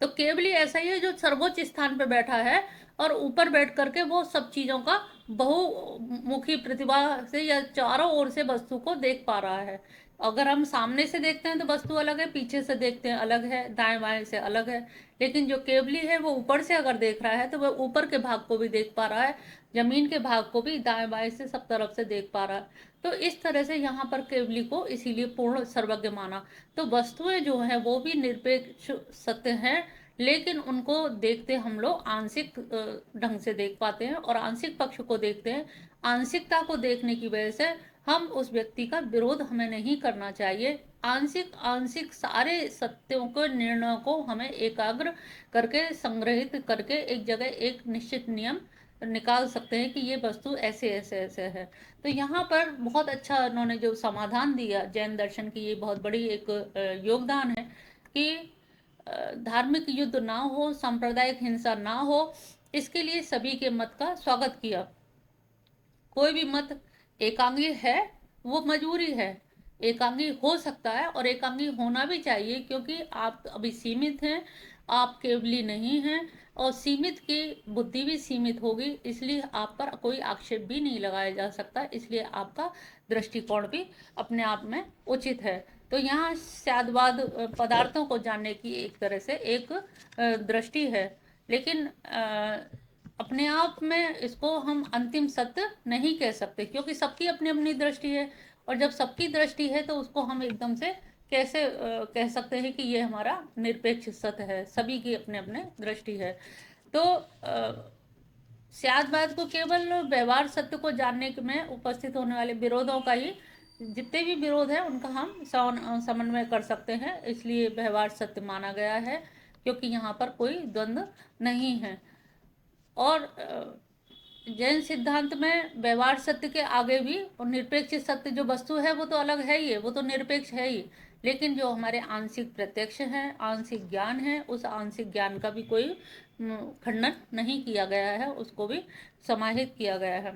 तो केवली ऐसा ही है जो सर्वोच्च स्थान पर बैठा है और ऊपर बैठ करके वो सब चीजों का बहुमुखी प्रतिभा से या चारों ओर से वस्तु को देख पा रहा है। अगर हम सामने से देखते हैं तो वस्तु अलग है, पीछे से देखते हैं अलग है, दाएं बाएं से अलग है। लेकिन जो केवली है वो ऊपर से अगर देख रहा है तो वह ऊपर के भाग को भी देख पा रहा है, जमीन के भाग को भी दाएं बाएं से सब तरफ से देख पा रहा है। तो इस तरह से यहाँ पर केवली को इसीलिए पूर्ण सर्वज्ञ माना। तो वस्तुएं जो हैं वो भी निरपेक्ष सत्य हैं, लेकिन उनको देखते हम लोग आंशिक ढंग से देख पाते हैं और आंशिक पक्ष को देखते हैं। आंशिकता को देखने की वजह से हम उस व्यक्ति का विरोध हमें नहीं करना चाहिए। आंशिक आंशिक सारे सत्यों को, निर्णयों को हमें एकाग्र करके, संग्रहित करके एक जगह एक निश्चित नियम निकाल सकते हैं कि ये वस्तु ऐसे ऐसे ऐसे है। तो यहाँ पर बहुत अच्छा उन्होंने जो समाधान दिया जैन दर्शन की, ये बहुत बड़ी एक योगदान है कि धार्मिक युद्ध ना हो, सांप्रदायिक हिंसा ना हो, इसके लिए सभी के मत का स्वागत किया। कोई भी मत एकांगी है, वो मजबूरी है, एकांगी हो सकता है और एकांगी होना भी चाहिए, क्योंकि आप अभी सीमित हैं, आप केवली नहीं हैं, और सीमित की बुद्धि भी सीमित होगी, इसलिए आप पर कोई आक्षेप भी नहीं लगाया जा सकता, इसलिए आपका दृष्टिकोण भी अपने आप में उचित है। तो यहाँ स्यादवाद पदार्थों को जानने की एक तरह से एक दृष्टि है, लेकिन अपने आप में इसको हम अंतिम सत्य नहीं कह सकते, क्योंकि सबकी अपनी अपनी दृष्टि है, और जब सबकी दृष्टि है तो उसको हम एकदम से कैसे कह सकते हैं कि ये हमारा निरपेक्ष सत्य है? सभी की अपने अपने दृष्टि है। तो स्यादवाद को केवल व्यवहार सत्य को जानने में उपस्थित होने वाले विरोधों का ही, जितने भी विरोध है उनका हम समन्वय कर सकते हैं, इसलिए व्यवहार सत्य माना गया है, क्योंकि यहाँ पर कोई द्वंद्व नहीं है। और जैन सिद्धांत में व्यवहार सत्य के आगे भी और निरपेक्ष सत्य जो वस्तु है वो तो अलग है ही है, वो तो निरपेक्ष है ही, लेकिन जो हमारे आंशिक प्रत्यक्ष है, आंशिक ज्ञान है, उस आंशिक ज्ञान का भी कोई खंडन नहीं किया गया है, उसको भी समाहित किया गया है।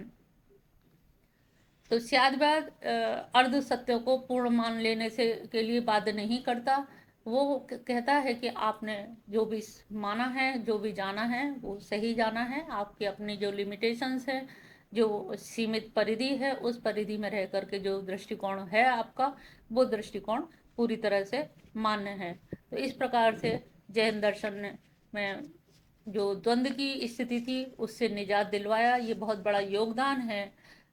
तो स्यादवाद अर्ध सत्य को पूर्ण मान लेने से के लिए बाध्य नहीं करता। वो कहता है कि आपने जो भी माना है, जो भी जाना है, वो सही जाना है। आपकी अपनी जो लिमिटेशंस है, जो सीमित परिधि है, उस परिधि में रह करके जो दृष्टिकोण है आपका, वो दृष्टिकोण पूरी तरह से मान्य है। तो इस प्रकार से जैन दर्शन में जो द्वंद्व की स्थिति थी उससे निजात दिलवाया। ये बहुत बड़ा योगदान है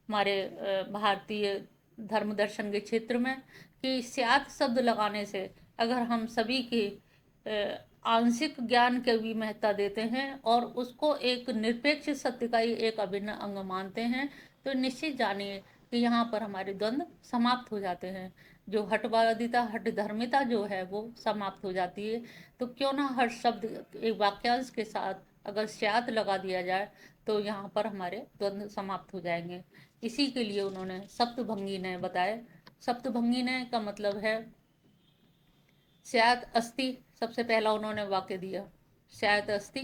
हमारे भारतीय धर्म दर्शन के क्षेत्र में, कि स्यात् शब्द लगाने से अगर हम सभी के आंशिक ज्ञान के भी महत्ता देते हैं और उसको एक निरपेक्ष सत्य का ही एक अभिन्न अंग मानते हैं, तो निश्चित जानिए कि यहाँ पर हमारे द्वंद्व समाप्त हो जाते हैं। जो हटवादिता, हट धर्मिता जो है वो समाप्त हो जाती है। तो क्यों ना हर शब्द एक वाक्यांश के साथ अगर स्यात् लगा दिया जाए तो यहाँ पर हमारे द्वंद्व समाप्त हो जाएंगे। इसी के लिए उन्होंने सप्तभंगी ने बताए। सप्तभंगी ने का मतलब है स्यात् अस्ति, सबसे पहला उन्होंने वाक्य दिया स्यात् अस्ति।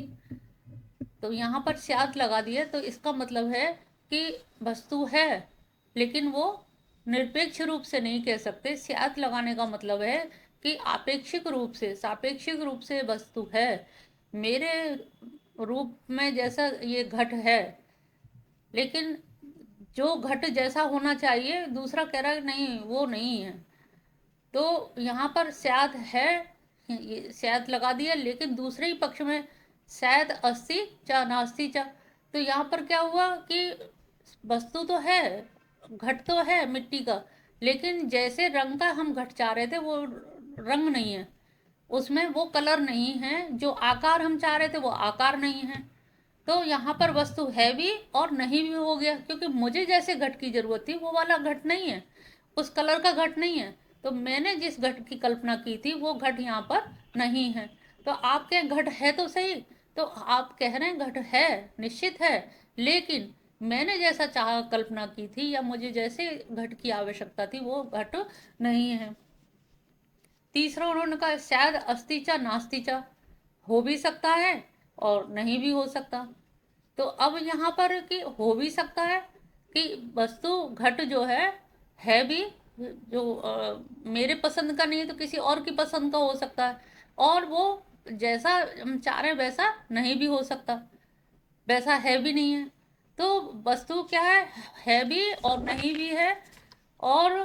तो यहाँ पर स्यात् लगा दिया तो इसका मतलब है कि वस्तु है, लेकिन वो निरपेक्ष रूप से नहीं कह सकते। स्यात् लगाने का मतलब है कि आपेक्षिक रूप से, सापेक्षिक रूप से वस्तु है। मेरे रूप में जैसा ये घट है, लेकिन जो घट जैसा होना चाहिए दूसरा कह रहा है नहीं, वो नहीं है। तो यहाँ पर स्यात् है, ये स्यात् लगा दिया, लेकिन दूसरे ही पक्ष में स्यात् अस्ति च नास्ति च। तो यहाँ पर क्या हुआ कि वस्तु तो है, घट तो है मिट्टी का, लेकिन जैसे रंग का हम घट चाह रहे थे वो रंग नहीं है, उसमें वो कलर नहीं है। जो आकार हम चाह रहे थे वो आकार नहीं है। तो यहाँ पर वस्तु है भी और नहीं भी हो गया, क्योंकि मुझे जैसे घट की जरूरत थी वो वाला घट नहीं है, उस कलर का घट नहीं है। तो मैंने जिस घट की कल्पना की थी वो घट यहाँ पर नहीं है। तो आपके घट है तो सही, तो आप कह रहे हैं घट है, निश्चित है, लेकिन मैंने जैसा चाह कल्पना की थी या मुझे जैसे घट की आवश्यकता थी वो घट नहीं है। तीसरा उन्होंने कहा शायद अस्तिचा नास्तिचा, हो भी सकता है और नहीं भी हो सकता। तो अब यहाँ पर कि हो भी सकता है कि वस्तु घट जो है भी, जो मेरे पसंद का नहीं है तो किसी और की पसंद का हो सकता है, और वो जैसा हम चाह रहे हैं वैसा नहीं भी हो सकता, वैसा है भी नहीं है। तो वस्तु क्या है भी और नहीं भी है, और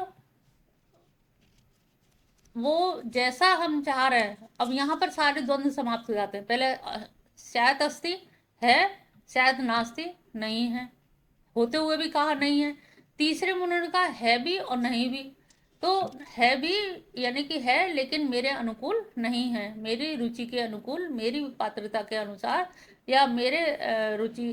वो जैसा हम चाह रहे हैं। अब यहाँ पर सारे द्वंद्व समाप्त हो जाते हैं। पहले शायद अस्ति है, शायद नास्ति नहीं है, होते हुए भी कहा नहीं है। तीसरे में उन्होंने कहा है भी और नहीं भी। तो है भी यानी कि है लेकिन मेरे अनुकूल नहीं है, मेरी रुचि के अनुकूल, मेरी पात्रता के अनुसार या मेरे रुचि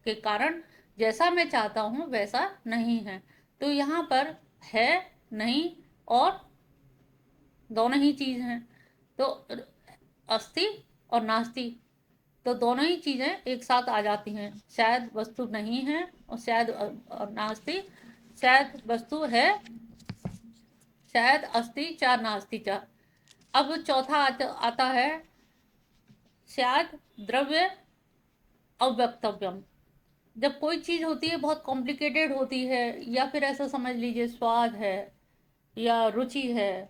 के कारण जैसा मैं चाहता हूँ वैसा नहीं है। तो यहाँ पर है, नहीं और दोनों ही चीज हैं। तो अस्ति और नास्ति, तो दोनों ही चीजें एक साथ आ जाती हैं। शायद वस्तु नहीं है और शायद नास्ति, शायद वस्तु है, शायद अस्ति चा नास्ति चा। अब चौथा आता है शायद द्रव्य अव्यक्तव्यम। जब कोई चीज होती है बहुत कॉम्प्लिकेटेड होती है, या फिर ऐसा समझ लीजिए स्वाद है या रुचि है,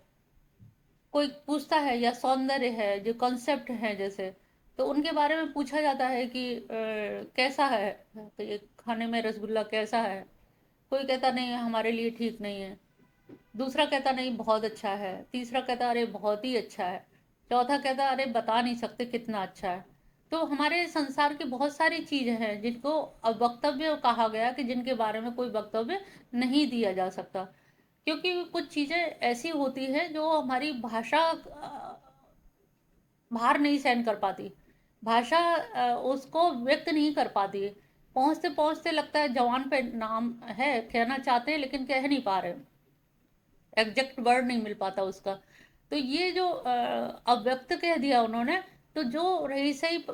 कोई पूछता है, या सौंदर्य है, जो कॉन्सेप्ट है जैसे, तो उनके बारे में पूछा जाता है कि कैसा है, तो ये खाने में रसगुल्ला कैसा है। कोई कहता नहीं हमारे लिए ठीक नहीं है, दूसरा कहता नहीं बहुत अच्छा है, तीसरा कहता अरे बहुत ही अच्छा है, चौथा कहता अरे बता नहीं सकते कितना अच्छा है। तो हमारे संसार की बहुत सारी चीजें हैं जिनको अवक्तव्य कहा गया, कि जिनके बारे में कोई वक्तव्य नहीं दिया जा सकता, क्योंकि कुछ चीजें ऐसी होती है जो हमारी भाषा भार नहीं सहन कर पाती, भाषा उसको व्यक्त नहीं कर पाती। पहुंचते पहुंचते लगता है जवान पे नाम है, कहना चाहते हैं लेकिन कह नहीं पा रहे, एग्जैक्ट वर्ड नहीं मिल पाता उसका। तो ये जो अव्यक्त कह दिया उन्होंने, तो जो रही सही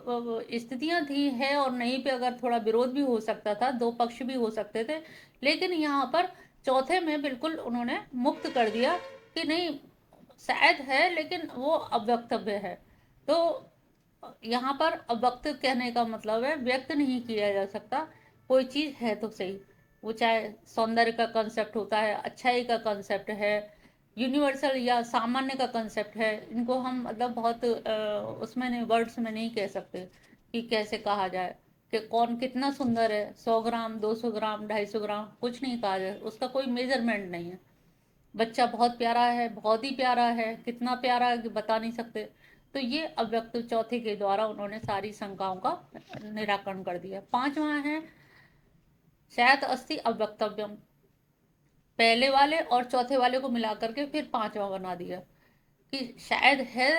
स्थितियां थी है और नहीं पे अगर थोड़ा विरोध भी हो सकता था, दो पक्ष भी हो सकते थे, लेकिन यहाँ पर चौथे में बिल्कुल उन्होंने मुक्त कर दिया कि नहीं शायद है लेकिन वो अव्यक्तव्य है। तो यहाँ पर अव्यक्त कहने का मतलब है व्यक्त नहीं किया जा सकता, कोई चीज़ है तो सही। वो चाहे सौंदर्य का कंसेप्ट होता है, अच्छाई का कंसेप्ट है, यूनिवर्सल या सामान्य का कंसेप्ट है, इनको हम मतलब बहुत उसमें नहीं, वर्ड्स में नहीं कह सकते कि कैसे कहा जाए कि कौन कितना सुंदर है। 100 ग्राम, 200 ग्राम, 250 ग्राम कुछ नहीं कहा जाए, उसका कोई मेजरमेंट नहीं है। बच्चा बहुत प्यारा है, बहुत ही प्यारा है, कितना प्यारा है कि बता नहीं सकते। तो ये अव्यक्त चौथे के द्वारा उन्होंने सारी शंकाओं का निराकरण कर दिया। पांचवा है शायद अस्ति अव्यक्तव्यम। पहले वाले और चौथे वाले को मिला करके फिर पांचवा बना दिया कि शायद है।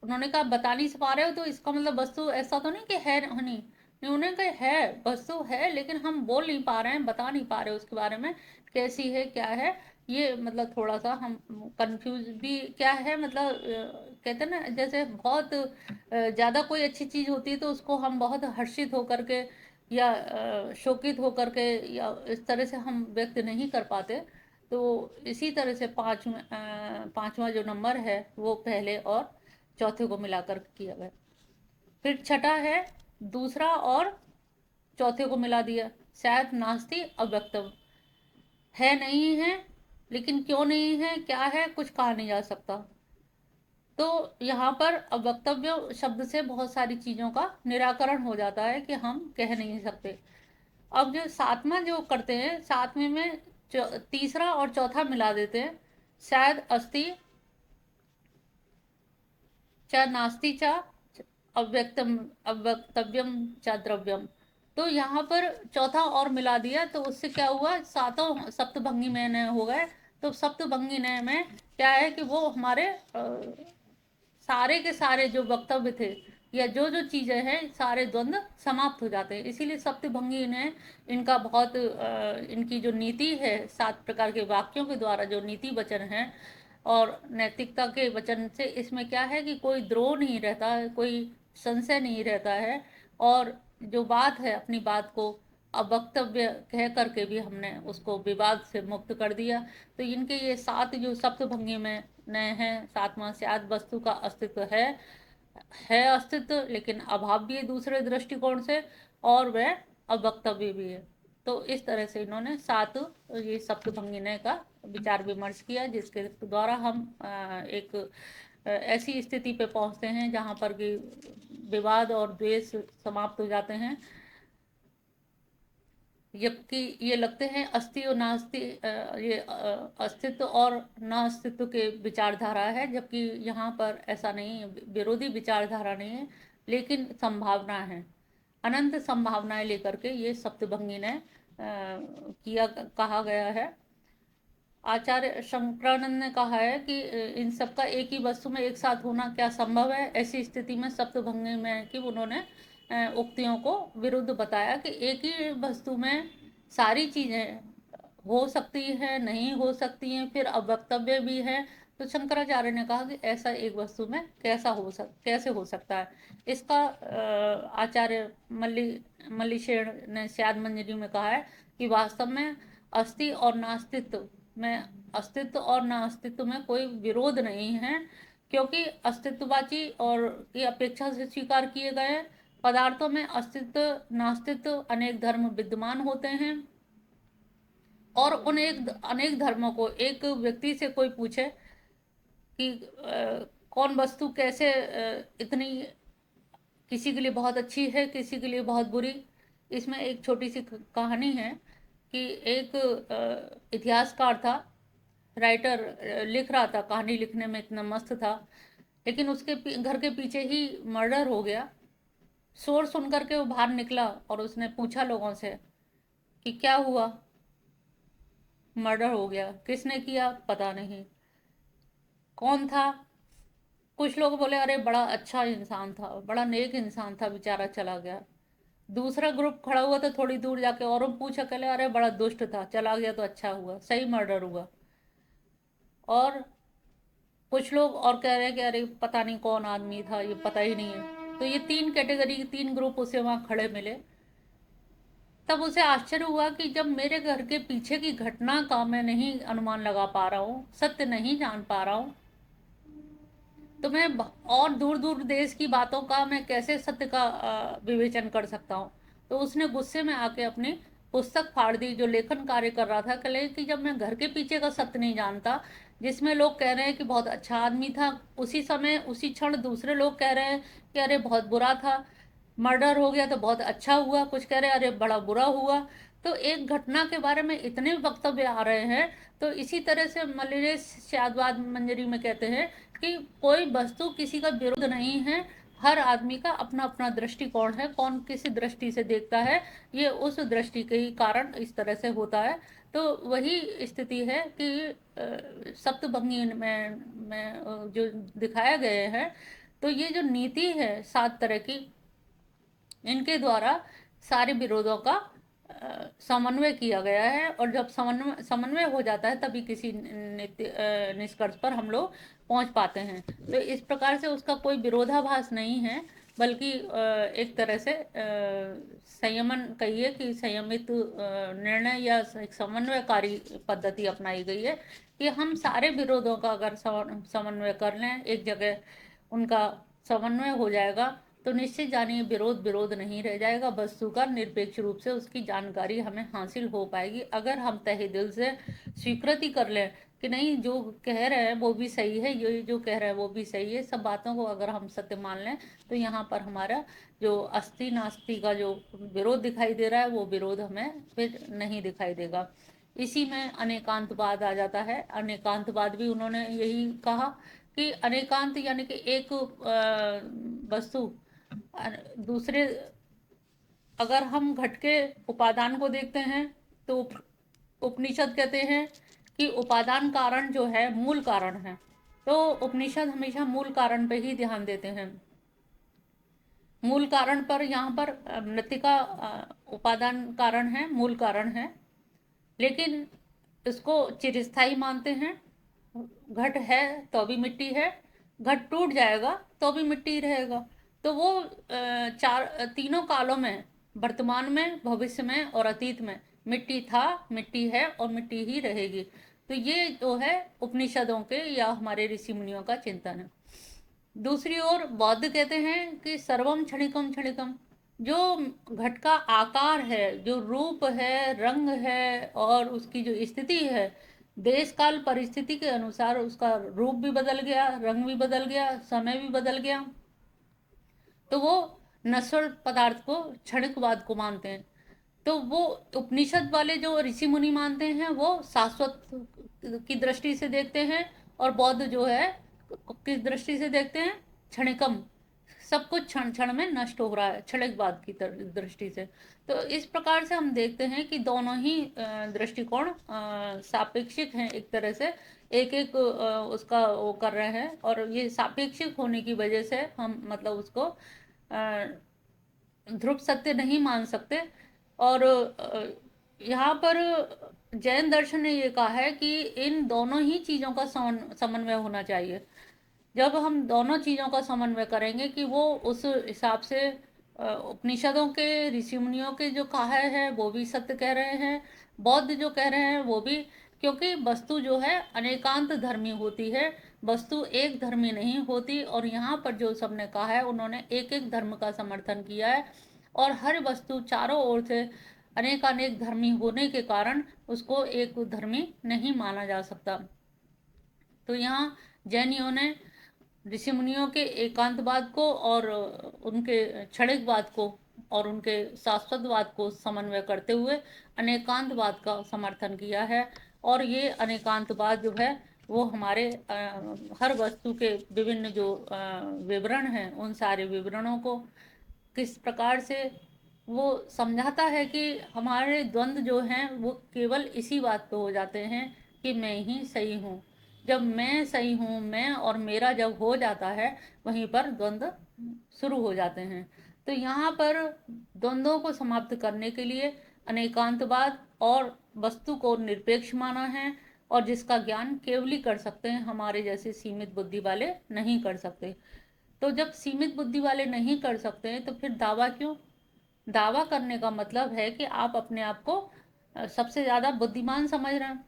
उन्होंने कहा बता नहीं पा रहे हो तो इसका मतलब वस्तु ऐसा तो नहीं कि है नहीं, नहीं उन्होंने कहा है वस्तु है, लेकिन हम बोल नहीं पा रहे हैं, बता नहीं पा रहे उसके बारे में कैसी है क्या है। ये मतलब थोड़ा सा हम कंफ्यूज भी क्या है, मतलब कहते हैं ना जैसे बहुत ज़्यादा कोई अच्छी चीज़ होती है तो उसको हम बहुत हर्षित होकर के या शोकित होकर के या इस तरह से हम व्यक्त नहीं कर पाते। तो इसी तरह से पांचवा जो नंबर है वो पहले और चौथे को मिलाकर किया गया। फिर छठा है दूसरा और चौथे को मिला दिया, शायद नास्ति अव्यक्तम। है नहीं है, लेकिन क्यों नहीं है क्या है कुछ कहा नहीं जा सकता। तो यहाँ पर अवक्तव्य शब्द से बहुत सारी चीज़ों का निराकरण हो जाता है कि हम कह नहीं सकते। अब जो सातवां जो करते हैं, सातवें में तीसरा और चौथा मिला देते हैं, शायद अस्ति च नास्ति च अव्यक्तम अव्यक्तव्यम च द्रव्यम। तो यहाँ पर चौथा और मिला दिया तो उससे क्या हुआ, सातों सप्तभंगी में नए हो गए। तो सप्तभंगी नए में क्या है कि वो हमारे सारे के सारे जो वक्तव्य थे या जो जो चीज़ें हैं सारे द्वंद्व समाप्त हो जाते हैं। इसीलिए सप्तभंगी ने इनका बहुत इनकी जो नीति है, 7 प्रकार के वाक्यों के द्वारा जो नीति वचन है और नैतिकता के वचन से, इसमें क्या है कि कोई द्रोह नहीं रहता है, कोई संशय नहीं रहता है। और जो बात है अपनी बात को अवक्तव्य कह करके भी हमने उसको विवाद से मुक्त कर दिया। तो इनके ये 7 जो सप्तभंगी में नए हैं, सातवां शायद वस्तु का अस्तित्व है अस्तित्व, लेकिन अभाव भी है दूसरे दृष्टिकोण से, और वह अवक्तव्य भी है। तो इस तरह से इन्होंने 7 ये सप्तभंगी नय का विचार विमर्श किया, जिसके द्वारा हम एक ऐसी स्थिति पे पहुंचते हैं जहां पर कि विवाद और द्वेष समाप्त हो जाते हैं। जबकि ये लगते हैं अस्ति और नास्ति, ये अस्तित्व और न अस्तित्व के विचारधारा है, जबकि यहाँ पर ऐसा नहीं है, विरोधी विचारधारा नहीं है, लेकिन संभावना है। अनंत संभावनाएं लेकर के ये सप्तभंगी ने किया कहा गया है। आचार्य शंकरानंद ने कहा है कि इन सबका एक ही वस्तु में एक साथ होना क्या संभव है। ऐसी स्थिति में सप्तभंगी में कि उन्होंने उक्तियों को विरुद्ध बताया कि एक ही वस्तु में सारी चीज़ें हो सकती हैं, नहीं हो सकती हैं, फिर अवक्तव्य भी है। तो शंकराचार्य ने कहा कि ऐसा एक वस्तु में कैसे हो सकता है। इसका आचार्य मल्लिशेण ने स्याद मंजरी में कहा है कि वास्तव में अस्ति और नास्तित्व में, अस्तित्व और न अस्तित्व में कोई विरोध नहीं है, क्योंकि अस्तित्ववाची और की अपेक्षा से स्वीकार किए गए पदार्थों में अस्तित्व नास्तित्व अनेक धर्म विद्यमान होते हैं। और उन अनेक धर्मों को एक व्यक्ति से कोई पूछे कि कौन वस्तु कैसे इतनी किसी के लिए बहुत अच्छी है, किसी के लिए बहुत बुरी। इसमें एक छोटी सी कहानी है कि एक इतिहासकार था, राइटर, लिख रहा था, कहानी लिखने में इतना मस्त था, लेकिन उसके घर के पीछे ही मर्डर हो गया। शोर सुन करके वो बाहर निकला और उसने पूछा लोगों से कि क्या हुआ। मर्डर हो गया, किसने किया पता नहीं, कौन था। कुछ लोग बोले अरे बड़ा अच्छा इंसान था, बड़ा नेक इंसान था, बेचारा चला गया। दूसरा ग्रुप खड़ा हुआ था थोड़ी दूर जाके और पूछा, कहले अरे बड़ा दुष्ट था, चला गया तो अच्छा हुआ, सही मर्डर हुआ। और कुछ लोग और कह रहे हैं कि अरे पता नहीं कौन आदमी था, ये पता ही नहीं है। तो ये 3 कैटेगरी, 3 ग्रुप उसे वहां खड़े मिले। तब उसे आश्चर्य हुआ कि जब मेरे घर के पीछे की घटना का मैं नहीं अनुमान लगा पा रहा हूँ, सत्य नहीं जान पा रहा हूँ, तो मैं और दूर दूर देश की बातों का मैं कैसे सत्य का विवेचन कर सकता हूँ। तो उसने गुस्से में आके अपनी पुस्तक फाड़ दी, जो लेखन कार्य कर रहा था। कहे कि जब मैं घर के पीछे का सत्य नहीं जानता, जिसमें लोग कह रहे हैं कि बहुत अच्छा आदमी था, उसी समय उसी क्षण दूसरे लोग कह रहे हैं कि अरे बहुत बुरा था, मर्डर हो गया तो बहुत अच्छा हुआ, कुछ कह रहे हैं अरे बड़ा बुरा हुआ। तो एक घटना के बारे में इतने वक्तव्य आ रहे हैं। तो इसी तरह से मलिरेश शादवाद मंजरी में कहते हैं कि कोई वस्तु किसी का विरोध नहीं है, हर आदमी का अपना अपना दृष्टिकोण है, कौन किस दृष्टि से देखता है, ये उस दृष्टि के ही कारण इस तरह से होता है। तो वही स्थिति है कि सप्तभंगी में जो दिखाया गए हैं, तो ये जो नीति है 7 तरह की, इनके द्वारा सारे विरोधों का समन्वय किया गया है। और जब समन्वय हो जाता है तभी किसी निष्कर्ष पर हम लोग पहुंच पाते हैं। तो इस प्रकार से उसका कोई विरोधाभास नहीं है, बल्कि एक तरह से संयमन कहिए कि संयमित निर्णय या एक समन्वयकारी पद्धति अपनाई गई है कि हम सारे विरोधों का अगर समन्वय कर लें, एक जगह उनका समन्वय हो जाएगा, तो निश्चित जानिए विरोध विरोध नहीं रह जाएगा, वस्तु का निरपेक्ष रूप से उसकी जानकारी हमें हासिल हो पाएगी। अगर हम तहे दिल से स्वीकृति कर लें कि नहीं, जो कह रहे हैं वो भी सही है, ये जो कह रहे हैं वो भी सही है, सब बातों को अगर हम सत्य मान लें, तो यहाँ पर हमारा जो अस्थि नास्ति का जो विरोध दिखाई दे रहा है, वो विरोध हमें फिर नहीं दिखाई देगा। इसी में अनेकांतवाद आ जाता है। अनेकांतवाद भी उन्होंने यही कहा कि अनेकांत यानी कि एक वस्तु दूसरे, अगर हम घट के उपादान को देखते हैं तो उपनिषद कहते हैं कि उपादान कारण जो है मूल कारण है। तो उपनिषद हमेशा मूल कारण पे ही ध्यान देते हैं। मूल कारण पर यहाँ पर मृतिका उपादान कारण है, मूल कारण है, लेकिन इसको चिरस्थाई मानते हैं। घट है तो भी मिट्टी है, घट टूट जाएगा तो भी मिट्टी ही रहेगा। तो वो तीनों कालों में, वर्तमान में, भविष्य में और अतीत में मिट्टी था, मिट्टी है और मिट्टी ही रहेगी। तो ये जो है उपनिषदों के या हमारे ऋषि मुनियों का चिंतन है। दूसरी ओर बौद्ध कहते हैं कि सर्वम क्षणिकम क्षणिकम, जो घट का आकार है, जो रूप है, रंग है और उसकी जो स्थिति है, देश काल परिस्थिति के अनुसार उसका रूप भी बदल गया, रंग भी बदल गया, समय भी बदल गया, तो वो नश्वर पदार्थ को, क्षणिकवाद को मानते हैं। तो वो उपनिषद वाले जो ऋषि मुनि मानते हैं वो शाश्वत की दृष्टि से देखते हैं, और बौद्ध जो है किस दृष्टि से देखते हैं, क्षणिकम, सब कुछ क्षण क्षण में नष्ट हो रहा है, क्षणिकवाद की दृष्टि से। तो इस प्रकार से हम देखते हैं कि दोनों ही दृष्टिकोण सापेक्षिक हैं एक तरह से, एक एक उसका वो कर रहे हैं। और ये सापेक्षिक होने की वजह से हम मतलब उसको ध्रुव सत्य नहीं मान सकते। और यहाँ पर जैन दर्शन ने ये कहा है कि इन दोनों ही चीज़ों का समन्वय होना चाहिए। जब हम दोनों चीज़ों का समन्वय करेंगे कि वो उस हिसाब से उपनिषदों के, ऋषि मुनियों के जो कहा है वो भी सत्य कह रहे हैं, बौद्ध जो कह रहे हैं वो भी, क्योंकि वस्तु जो है अनेकांत धर्मी होती है, वस्तु एक धर्मी नहीं होती। और यहाँ पर जो सबने कहा है उन्होंने एक एक धर्म का समर्थन किया है, और हर वस्तु चारों ओर से अनेकानेक धर्मी होने के कारण उसको एक धर्मी नहीं माना जा सकता। तो यहाँ जैनियों ने ऋषि मुनियों के एकांतवाद को और उनके क्षणिकवाद को और उनके शाश्वतवाद को समन्वय करते हुए अनेकांतवाद का समर्थन किया है। और ये अनेकांतवाद जो है वो हमारे हर वस्तु के विभिन्न जो विवरण हैं, उन सारे विवरणों को किस प्रकार से वो समझाता है कि हमारे द्वंद्व जो हैं वो केवल इसी बात पे हो जाते हैं कि मैं ही सही हूँ। जब मैं सही हूँ, मैं और मेरा जब हो जाता है, वहीं पर द्वंद्व शुरू हो जाते हैं। तो यहाँ पर द्वंद्वों को समाप्त करने के लिए अनेकांतवाद और वस्तु को निरपेक्ष माना है, और जिसका ज्ञान केवल ही कर सकते हैं, हमारे जैसे सीमित बुद्धि वाले नहीं कर सकते। तो जब सीमित बुद्धि वाले नहीं कर सकते हैं तो फिर दावा क्यों? दावा करने का मतलब है कि आप अपने आप को सबसे ज़्यादा बुद्धिमान समझ रहे हैं,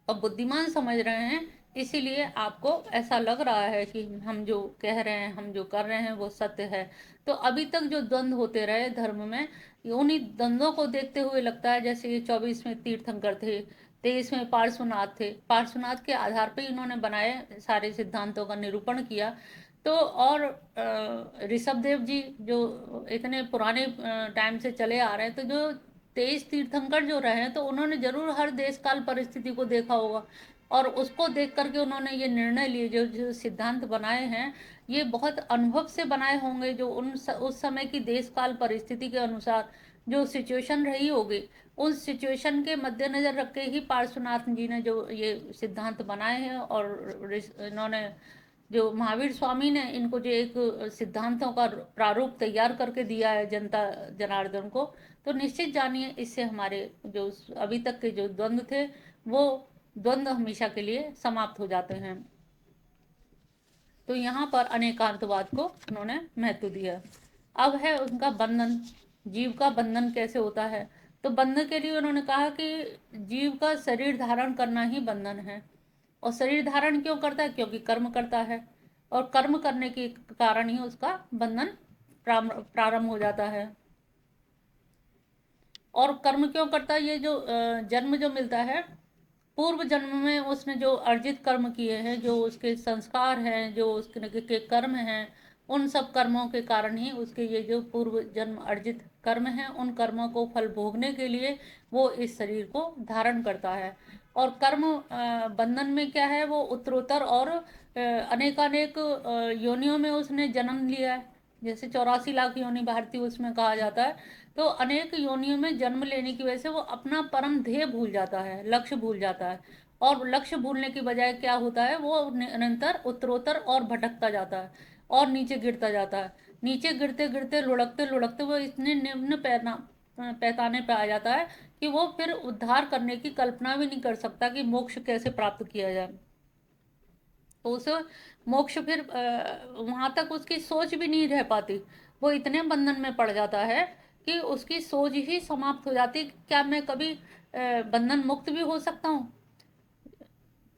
और बुद्धिमान समझ रहे हैं इसीलिए आपको ऐसा लग रहा है कि हम जो कह रहे हैं, हम जो कर रहे हैं वो सत्य है। तो अभी तक जो द्वंद्व होते रहे धर्म में, उन्हीं द्वंद्वों को देखते हुए लगता है जैसे ये 24 में तीर्थंकर थे, 23 में पार्श्वनाथ थे, पार्श्वनाथ के आधार पर इन्होंने बनाए सारे सिद्धांतों का निरूपण किया। तो और ऋषभ देव जी जो इतने पुराने टाइम से चले आ रहे हैं, तो जो 23 तीर्थंकर जो रहे हैं, तो उन्होंने जरूर हर देश काल परिस्थिति को देखा होगा, और उसको देख करके उन्होंने ये निर्णय लिए, जो जो सिद्धांत बनाए हैं ये बहुत अनुभव से बनाए होंगे, जो उस समय की देश काल परिस्थिति के अनुसार जो सिचुएशन रही होगी, उस सिचुएशन के मद्देनजर रख के ही पार्श्वनाथ जी ने जो ये सिद्धांत बनाए हैं। और इन्होंने जो महावीर स्वामी ने इनको जो एक सिद्धांतों का प्रारूप तैयार करके दिया है जनता जनार्दन को, तो निश्चित जानिए इससे हमारे जो अभी तक के जो द्वंद्व थे वो द्वंद्व हमेशा के लिए समाप्त हो जाते हैं। तो यहाँ पर अनेकांतवाद को उन्होंने महत्व दिया। अब है उनका बंधन, जीव का बंधन कैसे होता है। तो बंधन के लिए उन्होंने कहा कि जीव का शरीर धारण करना ही बंधन है। और शरीर धारण क्यों करता है? क्योंकि कर्म करता है, और कर्म करने के कारण ही उसका बंधन प्रारंभ हो जाता है। और कर्म क्यों करता है? ये जो जन्म जो मिलता है, पूर्व जन्म में उसने जो अर्जित कर्म किए हैं, जो उसके संस्कार हैं, जो उसके के कर्म हैं, उन सब कर्मों के कारण ही उसके ये जो पूर्व जन्म अर्जित कर्म हैं, उन कर्मों को फल भोगने के लिए वो इस शरीर को धारण करता है। और कर्म बंधन में क्या है, वो उत्तरोत्तर और अनेकानेक योनियों में उसने जन्म लिया है। जैसे 84 लाख योनि भारतीय उसमें कहा जाता है। तो अनेक योनियों में जन्म लेने की वजह से वो अपना परम ध्येय भूल जाता है, लक्ष्य भूल जाता है। और लक्ष्य भूलने की बजाय क्या होता है, वो निरंतर उत्तरोत्तर और भटकता जाता है और नीचे गिरता जाता है। नीचे गिरते गिरते लुढ़कते लुढ़कते वो इतने निम्न पैमाने पर आ जाता है कि वो फिर उद्धार करने की कल्पना भी नहीं कर सकता कि मोक्ष कैसे प्राप्त किया जाए। तो उसे मोक्ष फिर वहां तक उसकी सोच भी नहीं रह पाती। वो इतने बंधन में पड़ जाता है कि उसकी सोच ही समाप्त हो जाती है। क्या मैं कभी बंधन मुक्त भी हो सकता हूँ?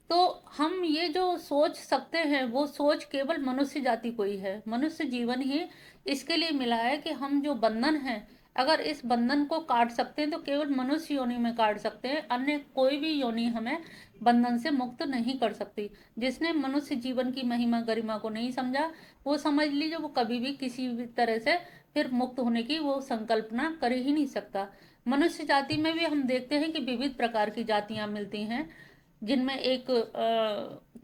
तो हम ये जो सोच सकते हैं, वो सोच केवल मनुष्य जाति को ही है। मनुष्य जीवन ही इसके लिए मिला है कि हम जो बंधन है, अगर इस बंधन को काट सकते हैं तो केवल मनुष्य योनि में काट सकते हैं, अन्य कोई भी योनि हमें बंधन से मुक्त नहीं कर सकती। जिसने मनुष्य जीवन की महिमा गरिमा को नहीं समझा, वो समझ लीजिए वो कभी भी किसी भी तरह से फिर मुक्त होने की वो संकल्पना कर ही नहीं सकता। मनुष्य जाति में भी हम देखते हैं कि विविध प्रकार की जातियां मिलती हैं, जिनमें एक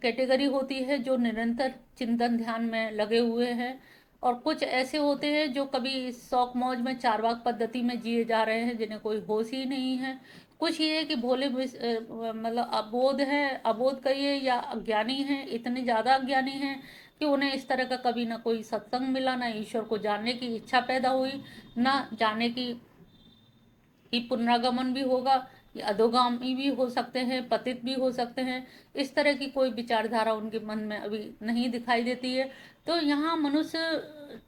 कैटेगरी होती है जो निरंतर चिंतन ध्यान में लगे हुए हैं, और कुछ ऐसे होते हैं जो कभी शौक मौज में चारवाक पद्धति में जिए जा रहे हैं, जिन्हें कोई होश ही नहीं है। कुछ ये है कि भोले मतलब अबोध है, अबोध कहिए या अज्ञानी हैं, इतने ज़्यादा अज्ञानी हैं कि उन्हें इस तरह का कभी ना कोई सत्संग मिला, ना ईश्वर को जानने की इच्छा पैदा हुई, ना जाने की कि पुनरागमन भी होगा, ये अधोगामी भी हो सकते हैं, पतित भी हो सकते हैं। इस तरह की कोई विचारधारा उनके मन में अभी नहीं दिखाई देती है। तो यहाँ मनुष्य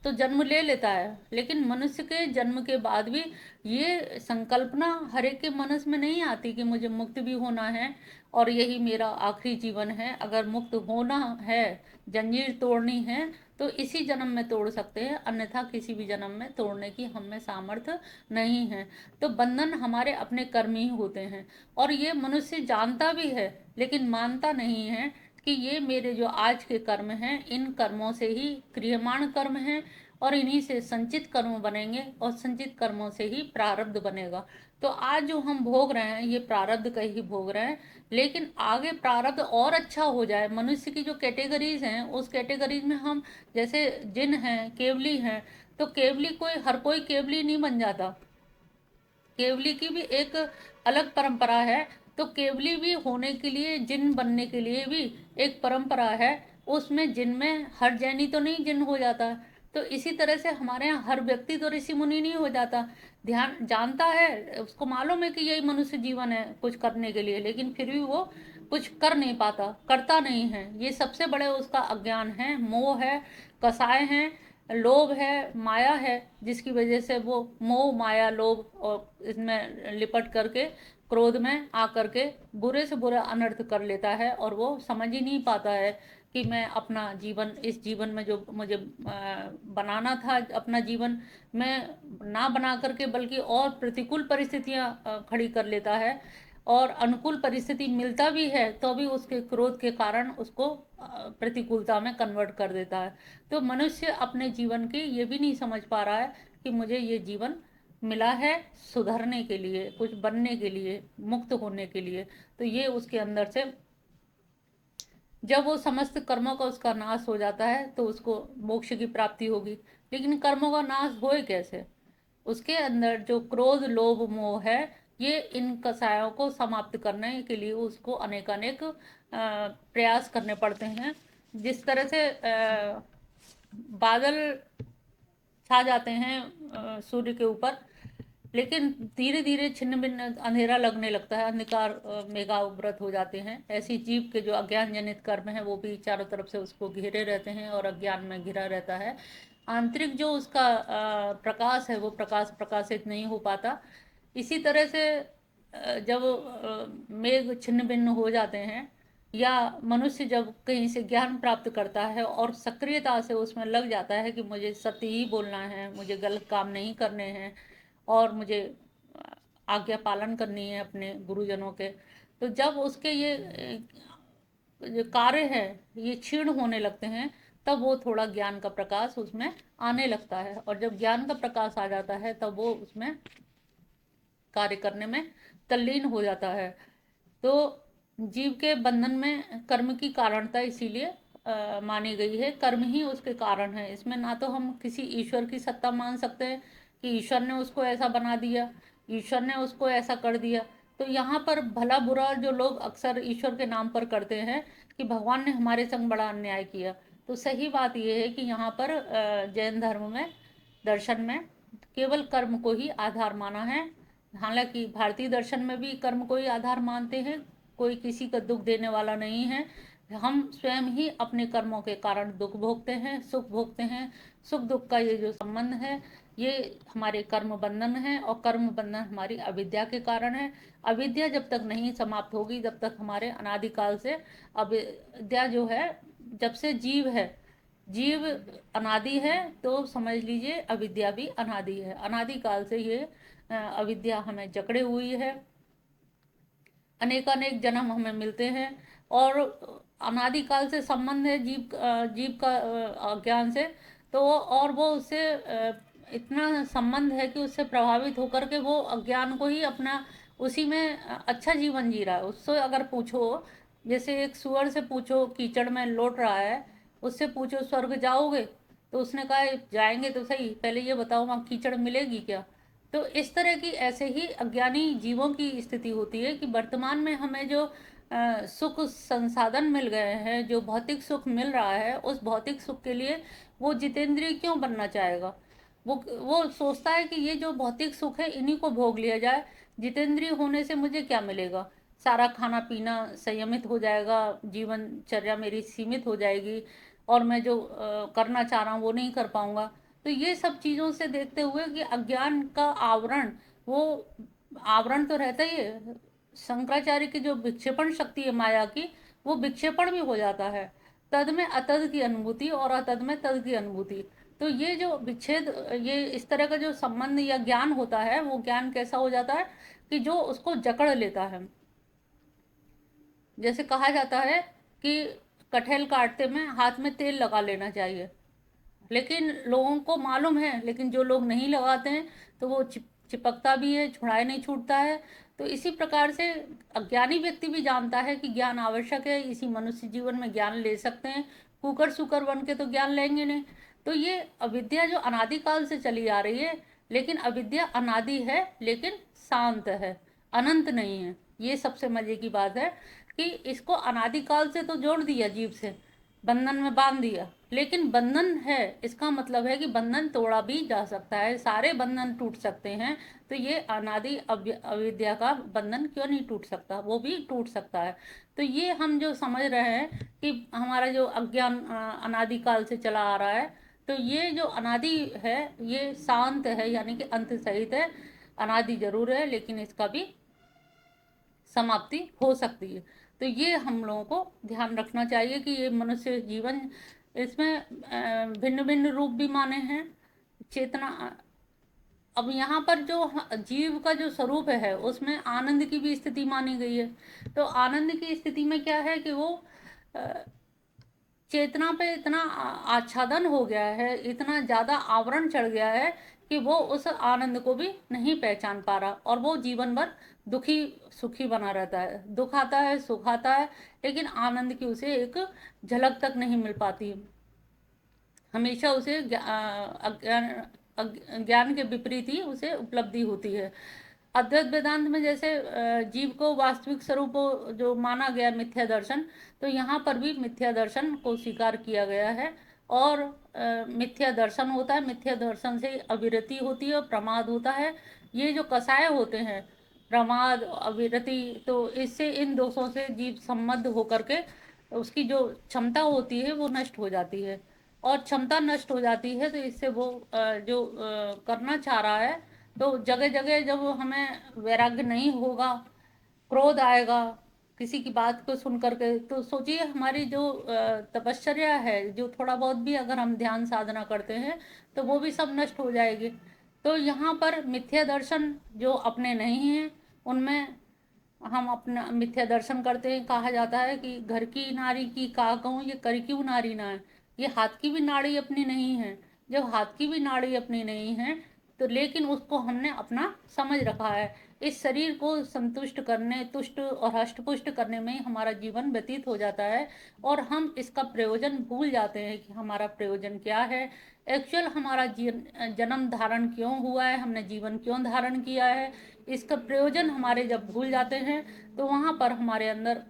तो जन्म ले लेता है, लेकिन मनुष्य के जन्म के बाद भी ये संकल्पना हर एक के मनस में नहीं आती कि मुझे मुक्त भी होना है और यही मेरा आखिरी जीवन है। अगर मुक्त होना है, जंजीर तोड़नी है, तो इसी जन्म में तोड़ सकते हैं, अन्यथा किसी भी जन्म में तोड़ने की हमें सामर्थ्य नहीं है। तो बंधन हमारे अपने कर्म ही होते हैं, और ये मनुष्य जानता भी है लेकिन मानता नहीं है कि ये मेरे जो आज के कर्म हैं, इन कर्मों से ही क्रियमाण कर्म हैं, और इन्हीं से संचित कर्म बनेंगे, और संचित कर्मों से ही प्रारब्ध बनेगा। तो आज जो हम भोग रहे हैं ये प्रारब्ध का ही भोग रहे हैं, लेकिन आगे प्रारब्ध और अच्छा हो जाए। मनुष्य की जो कैटेगरीज हैं, उस कैटेगरीज में हम जैसे जिन हैं, केवली हैं, तो केवली कोई हर कोई केवली नहीं बन जाता। केवली की भी एक अलग परंपरा है। तो केवली भी होने के लिए, जिन बनने के लिए भी एक परंपरा है। उसमें जिन में हर जैनी तो नहीं जिन हो जाता। तो इसी तरह से हमारे यहाँ हर व्यक्ति तो ऋषि मुनि नहीं हो जाता। ध्यान जानता है, उसको मालूम है कि यही मनुष्य जीवन है कुछ करने के लिए, लेकिन फिर भी वो कुछ कर नहीं पाता, करता नहीं है। ये सबसे बड़े उसका अज्ञान है, मोह है, कसाय हैं, लोभ है, माया है, जिसकी वजह से वो मोह माया लोभ और इसमें लिपट करके क्रोध में आकर के बुरे से बुरा अनर्थ कर लेता है, और वो समझ ही नहीं पाता है कि मैं अपना जीवन, इस जीवन में जो मुझे बनाना था, अपना जीवन मैं ना बना करके बल्कि और प्रतिकूल परिस्थितियां खड़ी कर लेता है, और अनुकूल परिस्थिति मिलता भी है तो भी उसके क्रोध के कारण उसको प्रतिकूलता में कन्वर्ट कर देता है। तो मनुष्य अपने जीवन की ये भी नहीं समझ पा रहा है कि मुझे ये जीवन मिला है सुधरने के लिए, कुछ बनने के लिए, मुक्त होने के लिए। तो ये उसके अंदर से, जब वो समस्त कर्मों का उसका नाश हो जाता है तो उसको मोक्ष की प्राप्ति होगी। लेकिन कर्मों का नाश होए कैसे? उसके अंदर जो क्रोध लोभ मोह है, ये इन कसायों को समाप्त करने के लिए उसको अनेकानेक प्रयास करने पड़ते हैं। जिस तरह से बादल छा जाते हैं सूर्य के ऊपर, लेकिन धीरे धीरे छिन्न भिन्न अंधेरा लगने लगता है, अंधकार मेघावृत हो जाते हैं। ऐसी जीव के जो अज्ञान जनित कर्म है वो भी चारों तरफ से उसको घेरे रहते हैं और अज्ञान में घिरा रहता है। आंतरिक जो उसका प्रकाश है वो प्रकाश प्रकाशित नहीं हो पाता। इसी तरह से जब मेघ छिन्न भिन्न हो जाते हैं, या मनुष्य जब कहीं से ज्ञान प्राप्त करता है और सक्रियता से उसमें लग जाता है कि मुझे सत्य ही बोलना है, मुझे गलत काम नहीं करने हैं, और मुझे आज्ञा पालन करनी है अपने गुरुजनों के, तो जब उसके ये जो कार्य है ये क्षीण होने लगते हैं, तब वो थोड़ा ज्ञान का प्रकाश उसमें आने लगता है, और जब ज्ञान का प्रकाश आ जाता है तब वो उसमें कार्य करने में तल्लीन हो जाता है। तो जीव के बंधन में कर्म की कारणता इसीलिए मानी गई है। कर्म ही उसके कारण है। इसमें ना तो हम किसी ईश्वर की सत्ता मान सकते हैं कि ईश्वर ने उसको ऐसा बना दिया, ईश्वर ने उसको ऐसा कर दिया। तो यहाँ पर भला बुरा जो लोग अक्सर ईश्वर के नाम पर करते हैं कि भगवान ने हमारे संग बड़ा अन्याय किया, तो सही बात यह है कि यहाँ पर जैन धर्म में, दर्शन में केवल कर्म को ही आधार माना है। हालांकि भारतीय दर्शन में भी कर्म को ही आधार मानते हैं, कोई किसी का दुख देने वाला नहीं है। हम स्वयं ही अपने कर्मों के कारण दुख भोगते हैं, सुख भोगते हैं। सुख दुख का ये जो संबंध है ये हमारे कर्म बंधन है, और कर्म बंधन हमारी अविद्या के कारण है। अविद्या जब तक नहीं समाप्त होगी, जब तक हमारे अनादिकाल से अविद्या जो है, जब से जीव है, जीव अनादि है, तो समझ लीजिए अविद्या भी अनादि है। अनादिकाल से ये अविद्या हमें जकड़े हुई है, अनेकानेक जन्म हमें मिलते हैं, और अनादिकाल से संबंध है जीव का अज्ञान से। तो और वो उससे इतना संबंध है कि उससे प्रभावित होकर के वो अज्ञान को ही अपना, उसी में अच्छा जीवन जी रहा है। उससे अगर पूछो, जैसे एक सुअर से पूछो कीचड़ में लौट रहा है, उससे पूछो स्वर्ग जाओगे, तो उसने कहा जाएंगे तो सही, पहले ये बताओ वहाँ कीचड़ मिलेगी क्या। तो इस तरह की ऐसे ही अज्ञानी जीवों की स्थिति होती है कि वर्तमान में हमें जो सुख संसाधन मिल गए हैं, जो भौतिक सुख मिल रहा है, उस भौतिक सुख के लिए वो जितेंद्रिय क्यों बनना चाहेगा? वो सोचता है कि ये जो भौतिक सुख है इन्हीं को भोग लिया जाए, जितेंद्रिय होने से मुझे क्या मिलेगा? सारा खाना पीना संयमित हो जाएगा, जीवनचर्या मेरी सीमित हो जाएगी, और मैं जो करना चाह रहा हूँ वो नहीं कर पाऊंगा। तो ये सब चीज़ों से देखते हुए कि अज्ञान का आवरण, वो आवरण तो रहता ही है। शंकराचार्य की जो विक्षेपण शक्ति है माया की, वो विक्षेपण भी हो जाता है। तद में अतद की अनुभूति और अतद में तद की अनुभूति। तो ये जो विच्छेद, ये इस तरह का जो संबंध या ज्ञान होता है, वो ज्ञान कैसा हो जाता है कि जो उसको जकड़ लेता है। जैसे कहा जाता है कि कटहल काटते में हाथ में तेल लगा लेना चाहिए, लेकिन लोगों को मालूम है, लेकिन जो लोग नहीं लगाते हैं तो वो चिपकता भी है, छुड़ाए नहीं छूटता है। तो इसी प्रकार से अज्ञानी व्यक्ति भी जानता है कि ज्ञान आवश्यक है, इसी मनुष्य जीवन में ज्ञान ले सकते हैं, कुकर सुकर बन के तो ज्ञान लेंगे नहीं। तो ये अविद्या जो अनादिकाल से चली आ रही है, लेकिन अविद्या अनादि है लेकिन शांत है, अनंत नहीं है। ये सबसे मजे की बात है कि इसको अनादिकाल से तो जोड़ दिया, जीव से बंधन में बांध दिया, लेकिन बंधन है, इसका मतलब है कि बंधन तोड़ा भी जा सकता है, सारे बंधन टूट सकते हैं। तो ये अनादि अविद्या का बंधन क्यों नहीं टूट सकता? वो भी टूट सकता है। तो ये हम जो समझ रहे हैं कि हमारा जो अज्ञान अनादिकाल से चला आ रहा है, तो ये जो अनादि है ये शांत है, यानी कि अंत सहित है। अनादि जरूर है लेकिन इसका भी समाप्ति हो सकती है। तो ये हम लोगों को ध्यान रखना चाहिए कि ये मनुष्य जीवन, इसमें भिन्न भिन्न रूप भी माने हैं चेतना। अब यहाँ पर जो जीव का जो स्वरूप है उसमें आनंद की भी स्थिति मानी गई है। तो आनंद की स्थिति में क्या है कि वो चेतना पे इतना आच्छादन हो गया है, इतना ज़्यादा आवरण चढ़ गया है कि वो उस आनंद को भी नहीं पहचान पा रहा, और वो जीवन भर दुखी सुखी बना रहता है। दुख आता है, सुख आता है, लेकिन आनंद की उसे एक झलक तक नहीं मिल पाती। हमेशा उसे ज्ञान के विपरीत ही उसे उपलब्धि होती है। अद्वैत वेदांत में जैसे जीव को वास्तविक स्वरूप जो माना गया मिथ्या दर्शन, तो यहाँ पर भी मिथ्या दर्शन को स्वीकार किया गया है। और मिथ्या दर्शन होता है, मिथ्या दर्शन से अविरति होती है और प्रमाद होता है। ये जो कसाय होते हैं, प्रमाद, अविरति, तो इससे इन दोषों से जीव सम्बद्ध होकर के उसकी जो क्षमता होती है वो नष्ट हो जाती है। और क्षमता नष्ट हो जाती है तो इससे वो जो करना चाह रहा है, तो जगह जगह जब हमें वैराग्य नहीं होगा, क्रोध आएगा किसी की बात को सुन करके, तो सोचिए हमारी जो तपश्चर्या है, जो थोड़ा बहुत भी अगर हम ध्यान साधना करते हैं तो वो भी सब नष्ट हो जाएगी। तो यहाँ पर मिथ्या दर्शन जो अपने नहीं हैं उनमें हम अपना मिथ्या दर्शन करते हैं। कहा जाता है कि घर की नारी की का कहूँ, ये कर क्यों नारी ना है। ये हाथ की भी नाड़ी अपनी नहीं है। जब हाथ की भी नाड़ी अपनी नहीं है तो लेकिन उसको हमने अपना समझ रखा है। इस शरीर को संतुष्ट करने, तुष्ट और हष्टपुष्ट करने में ही हमारा जीवन व्यतीत हो जाता है, और हम इसका प्रयोजन भूल जाते हैं कि हमारा प्रयोजन क्या है, एक्चुअल हमारा जन्म धारण क्यों हुआ है, हमने जीवन क्यों धारण किया है, इसका प्रयोजन हमारे जब भूल जाते हैं तो वहाँ पर हमारे अंदर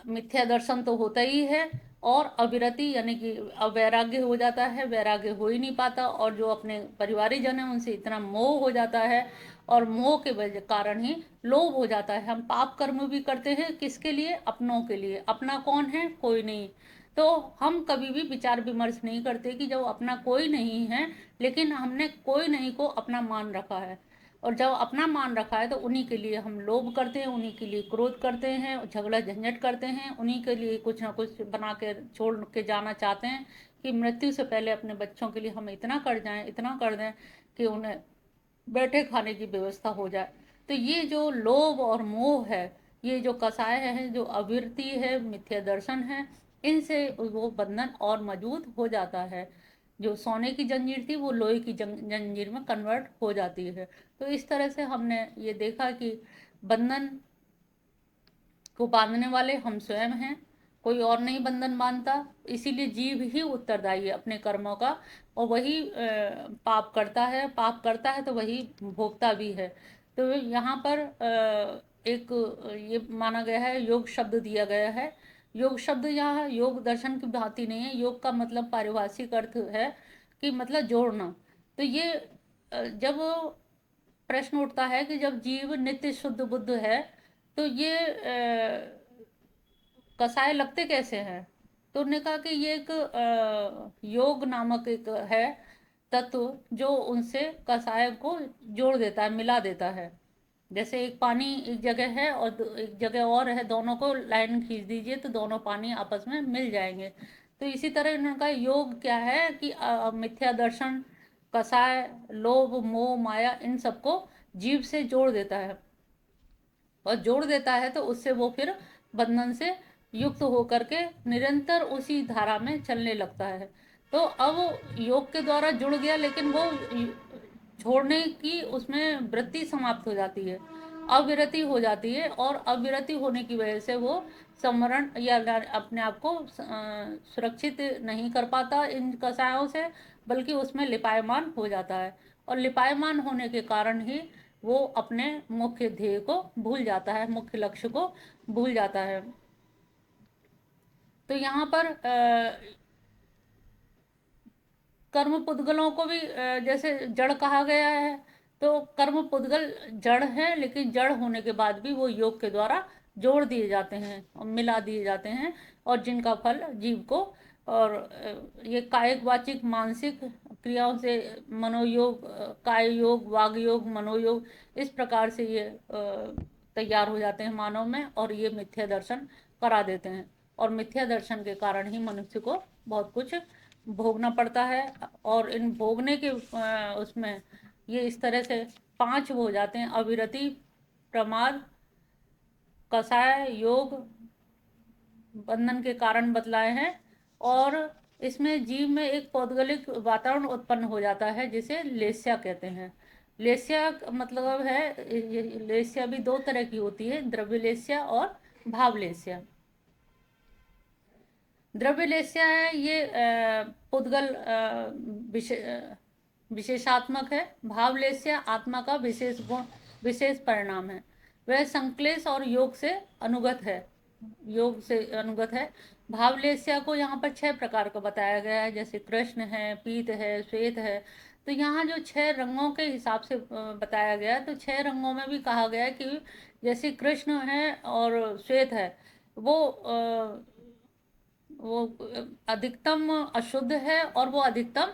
मिथ्या दर्शन तो होता ही है, और अविरति यानी कि अवैराग्य हो जाता है, वैराग्य हो ही नहीं पाता, और जो अपने परिवारिक जन है उनसे इतना मोह हो जाता है, और मोह के वजह कारण ही लोभ हो जाता है। हम पाप कर्म भी करते हैं किसके लिए, अपनों के लिए। अपना कौन है, कोई नहीं। तो हम कभी भी विचार विमर्श नहीं करते कि जब अपना कोई नहीं है, लेकिन हमने कोई नहीं को अपना मान रखा है, और जब अपना मान रखा है तो उन्हीं के लिए हम लोभ करते हैं, उन्हीं के लिए क्रोध करते हैं, झगड़ा झंझट करते हैं, उन्हीं के लिए कुछ ना कुछ बना के छोड़ के जाना चाहते हैं कि मृत्यु से पहले अपने बच्चों के लिए हम इतना कर जाएं, इतना कर दें कि उन्हें बैठे खाने की व्यवस्था हो जाए। तो ये जो लोभ और मोह है, ये जो कसाय है, जो अविरति है, मिथ्या दर्शन है, इनसे वो बंधन और मजबूत हो जाता है। जो सोने की जंजीर थी वो लोहे की जंजीर में कन्वर्ट हो जाती है। तो इस तरह से हमने ये देखा कि बंधन को बांधने वाले हम स्वयं हैं, कोई और नहीं बंधन बांधता। इसीलिए जीव ही उत्तरदायी है अपने कर्मों का, और वही पाप करता है, पाप करता है तो वही भोगता भी है। तो यहाँ पर एक ये माना गया है, योग शब्द दिया गया है। योग शब्द यहाँ योग दर्शन की भांति नहीं है। योग का मतलब पारिभाषिक अर्थ है कि मतलब जोड़ना। तो ये जब प्रश्न उठता है कि जब जीव नित्य शुद्ध बुद्ध है तो ये कसाय लगते कैसे हैं। तो उन्होंने कहा कि ये एक योग नामक एक है तत्व जो उनसे कसाय को जोड़ देता है, मिला देता है। जैसे एक पानी एक जगह है और एक जगह और है, दोनों को लाइन खींच दीजिए तो दोनों पानी आपस में मिल जाएंगे। तो इसी तरह इन्होंने कहा योग क्या है कि मिथ्या दर्शन, कसाय, लोभ, मोह, माया, इन सबको जीव से जोड़ देता है, और जोड़ देता है तो उससे वो फिर बंधन से युक्त होकर के निरंतर उसी धारा में चलने लगता है। तो अब योग के द्वारा जुड़ गया, लेकिन वो छोड़ने की उसमें वृत्ति समाप्त हो जाती है, अविरति हो जाती है, और अविरति होने की वजह से वो समरण या अपने आप को सुरक्षित नहीं कर पाता इन कसायों से, बल्कि उसमें लिपायमान हो जाता है, और लिपायमान होने के कारण ही वो अपने मुख्य ध्येय को भूल जाता है, मुख्य लक्ष्य को भूल जाता है। तो यहाँ पर कर्म पुद्गलों को भी जैसे जड़ कहा गया है, तो कर्म पुद्गल जड़ है, लेकिन जड़ होने के बाद भी वो योग के द्वारा जोड़ दिए जाते हैं और मिला दिए जाते हैं, और जिनका फल जीव को और ये कायिक वाचिक मानसिक क्रियाओं से मनोयोग, काय योग, वाग योग, मनोयोग, इस प्रकार से ये तैयार हो जाते हैं मानव में, और ये मिथ्या दर्शन करा देते हैं। और मिथ्या दर्शन के कारण ही मनुष्य को बहुत कुछ भोगना पड़ता है। और इन भोगने के उसमें ये इस तरह से 5 हो जाते हैं: अविरति, प्रमाद, कषाय, योग, बंधन के कारण बतलाए हैं। और इसमें जीव में एक पौद्गलिक वातावरण उत्पन्न हो जाता है जिसे लेस्या कहते हैं। लेस्या मतलब है, लेस्या भी 2 तरह की होती है, द्रव्य लेस्या और भाव लेस्या। द्रव्य लेस्या है ये पुद्गल विशेषात्मक है। भाव लेस्या आत्मा का विशेष गुण, विशेष परिणाम है। वह संक्लेश और योग से अनुगत है, योग से अनुगत है। भावलेस्या को यहाँ पर 6 प्रकार का बताया गया है, जैसे कृष्ण है, पीत है, श्वेत है। तो यहाँ जो 6 रंगों के हिसाब से बताया गया है, तो 6 रंगों में भी कहा गया है कि जैसे कृष्ण है और श्वेत है, वो अधिकतम अशुद्ध है और वो अधिकतम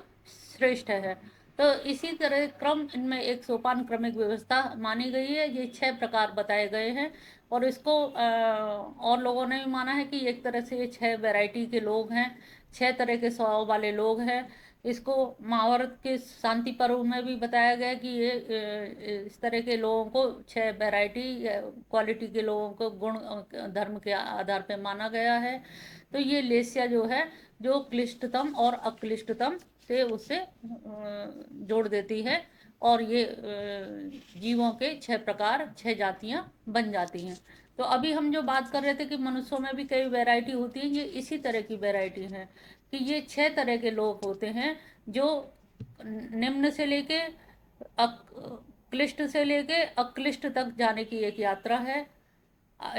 श्रेष्ठ है। तो इसी तरह क्रम, इनमें एक सोपान क्रमिक व्यवस्था मानी गई है। ये 6 प्रकार बताए गए हैं, और इसको और लोगों ने भी माना है कि एक तरह से ये 6 वैरायटी के लोग हैं, 6 तरह के स्वभाव वाले लोग हैं। इसको महाभारत के शांति पर्व में भी बताया गया कि ये इस तरह के लोगों को 6 वैरायटी क्वालिटी के लोगों को गुण धर्म के आधार पर माना गया है। तो ये लेस्या जो है, जो क्लिष्टतम और अक्लिष्टतम से उससे जोड़ देती है, और ये जीवों के 6 प्रकार, 6 जातियां बन जाती हैं। तो अभी हम जो बात कर रहे थे कि मनुष्यों में भी कई वैरायटी होती है, ये इसी तरह की वैरायटी है कि ये 6 तरह के लोग होते हैं, जो निम्न से लेके क्लिष्ट से लेके अक्लिष्ट तक जाने की एक यात्रा है।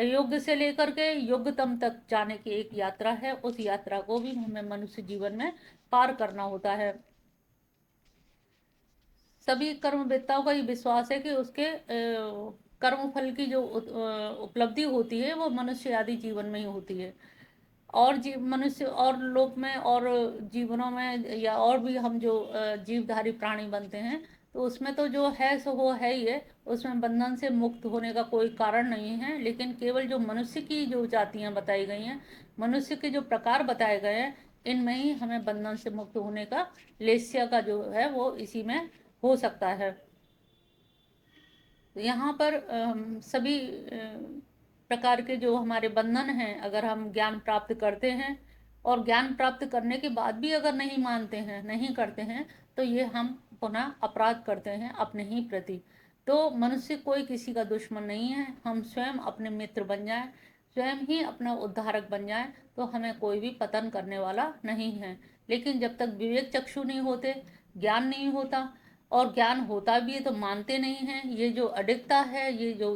योग्य से लेकर के योग्यतम तक जाने की एक यात्रा है। उस यात्रा को भी हमें मनुष्य जीवन में पार करना होता है। सभी कर्मवेत्ताओं का ये विश्वास है कि उसके कर्म फल की जो उपलब्धि होती है वो मनुष्य आदि जीवन में ही होती है। और मनुष्य और लोक में और जीवनों में, या और भी हम जो जीवधारी प्राणी बनते हैं, तो उसमें तो जो है सो वो है ही है, उसमें बंधन से मुक्त होने का कोई कारण नहीं है। लेकिन केवल जो मनुष्य की जो जातियां बताई गई हैं, मनुष्य के जो प्रकार बताए गए हैं, इनमें ही हमें बंधन से मुक्त होने का, लेस्या का जो है वो इसी में हो सकता है। तो यहाँ पर सभी प्रकार के जो हमारे बंधन हैं, अगर हम ज्ञान प्राप्त करते हैं, और ज्ञान प्राप्त करने के बाद भी अगर नहीं मानते हैं, नहीं करते हैं, तो ये हम पुनः अपराध करते हैं अपने ही प्रति। तो मनुष्य कोई किसी का दुश्मन नहीं है, हम स्वयं अपने मित्र बन जाएं, स्वयं ही अपना उद्धारक बन जाएं, तो हमें कोई भी पतन करने वाला नहीं है। लेकिन जब तक विवेक चक्षु नहीं होते, ज्ञान नहीं होता, और ज्ञान होता भी है तो मानते नहीं हैं, ये जो अडिगता है, ये जो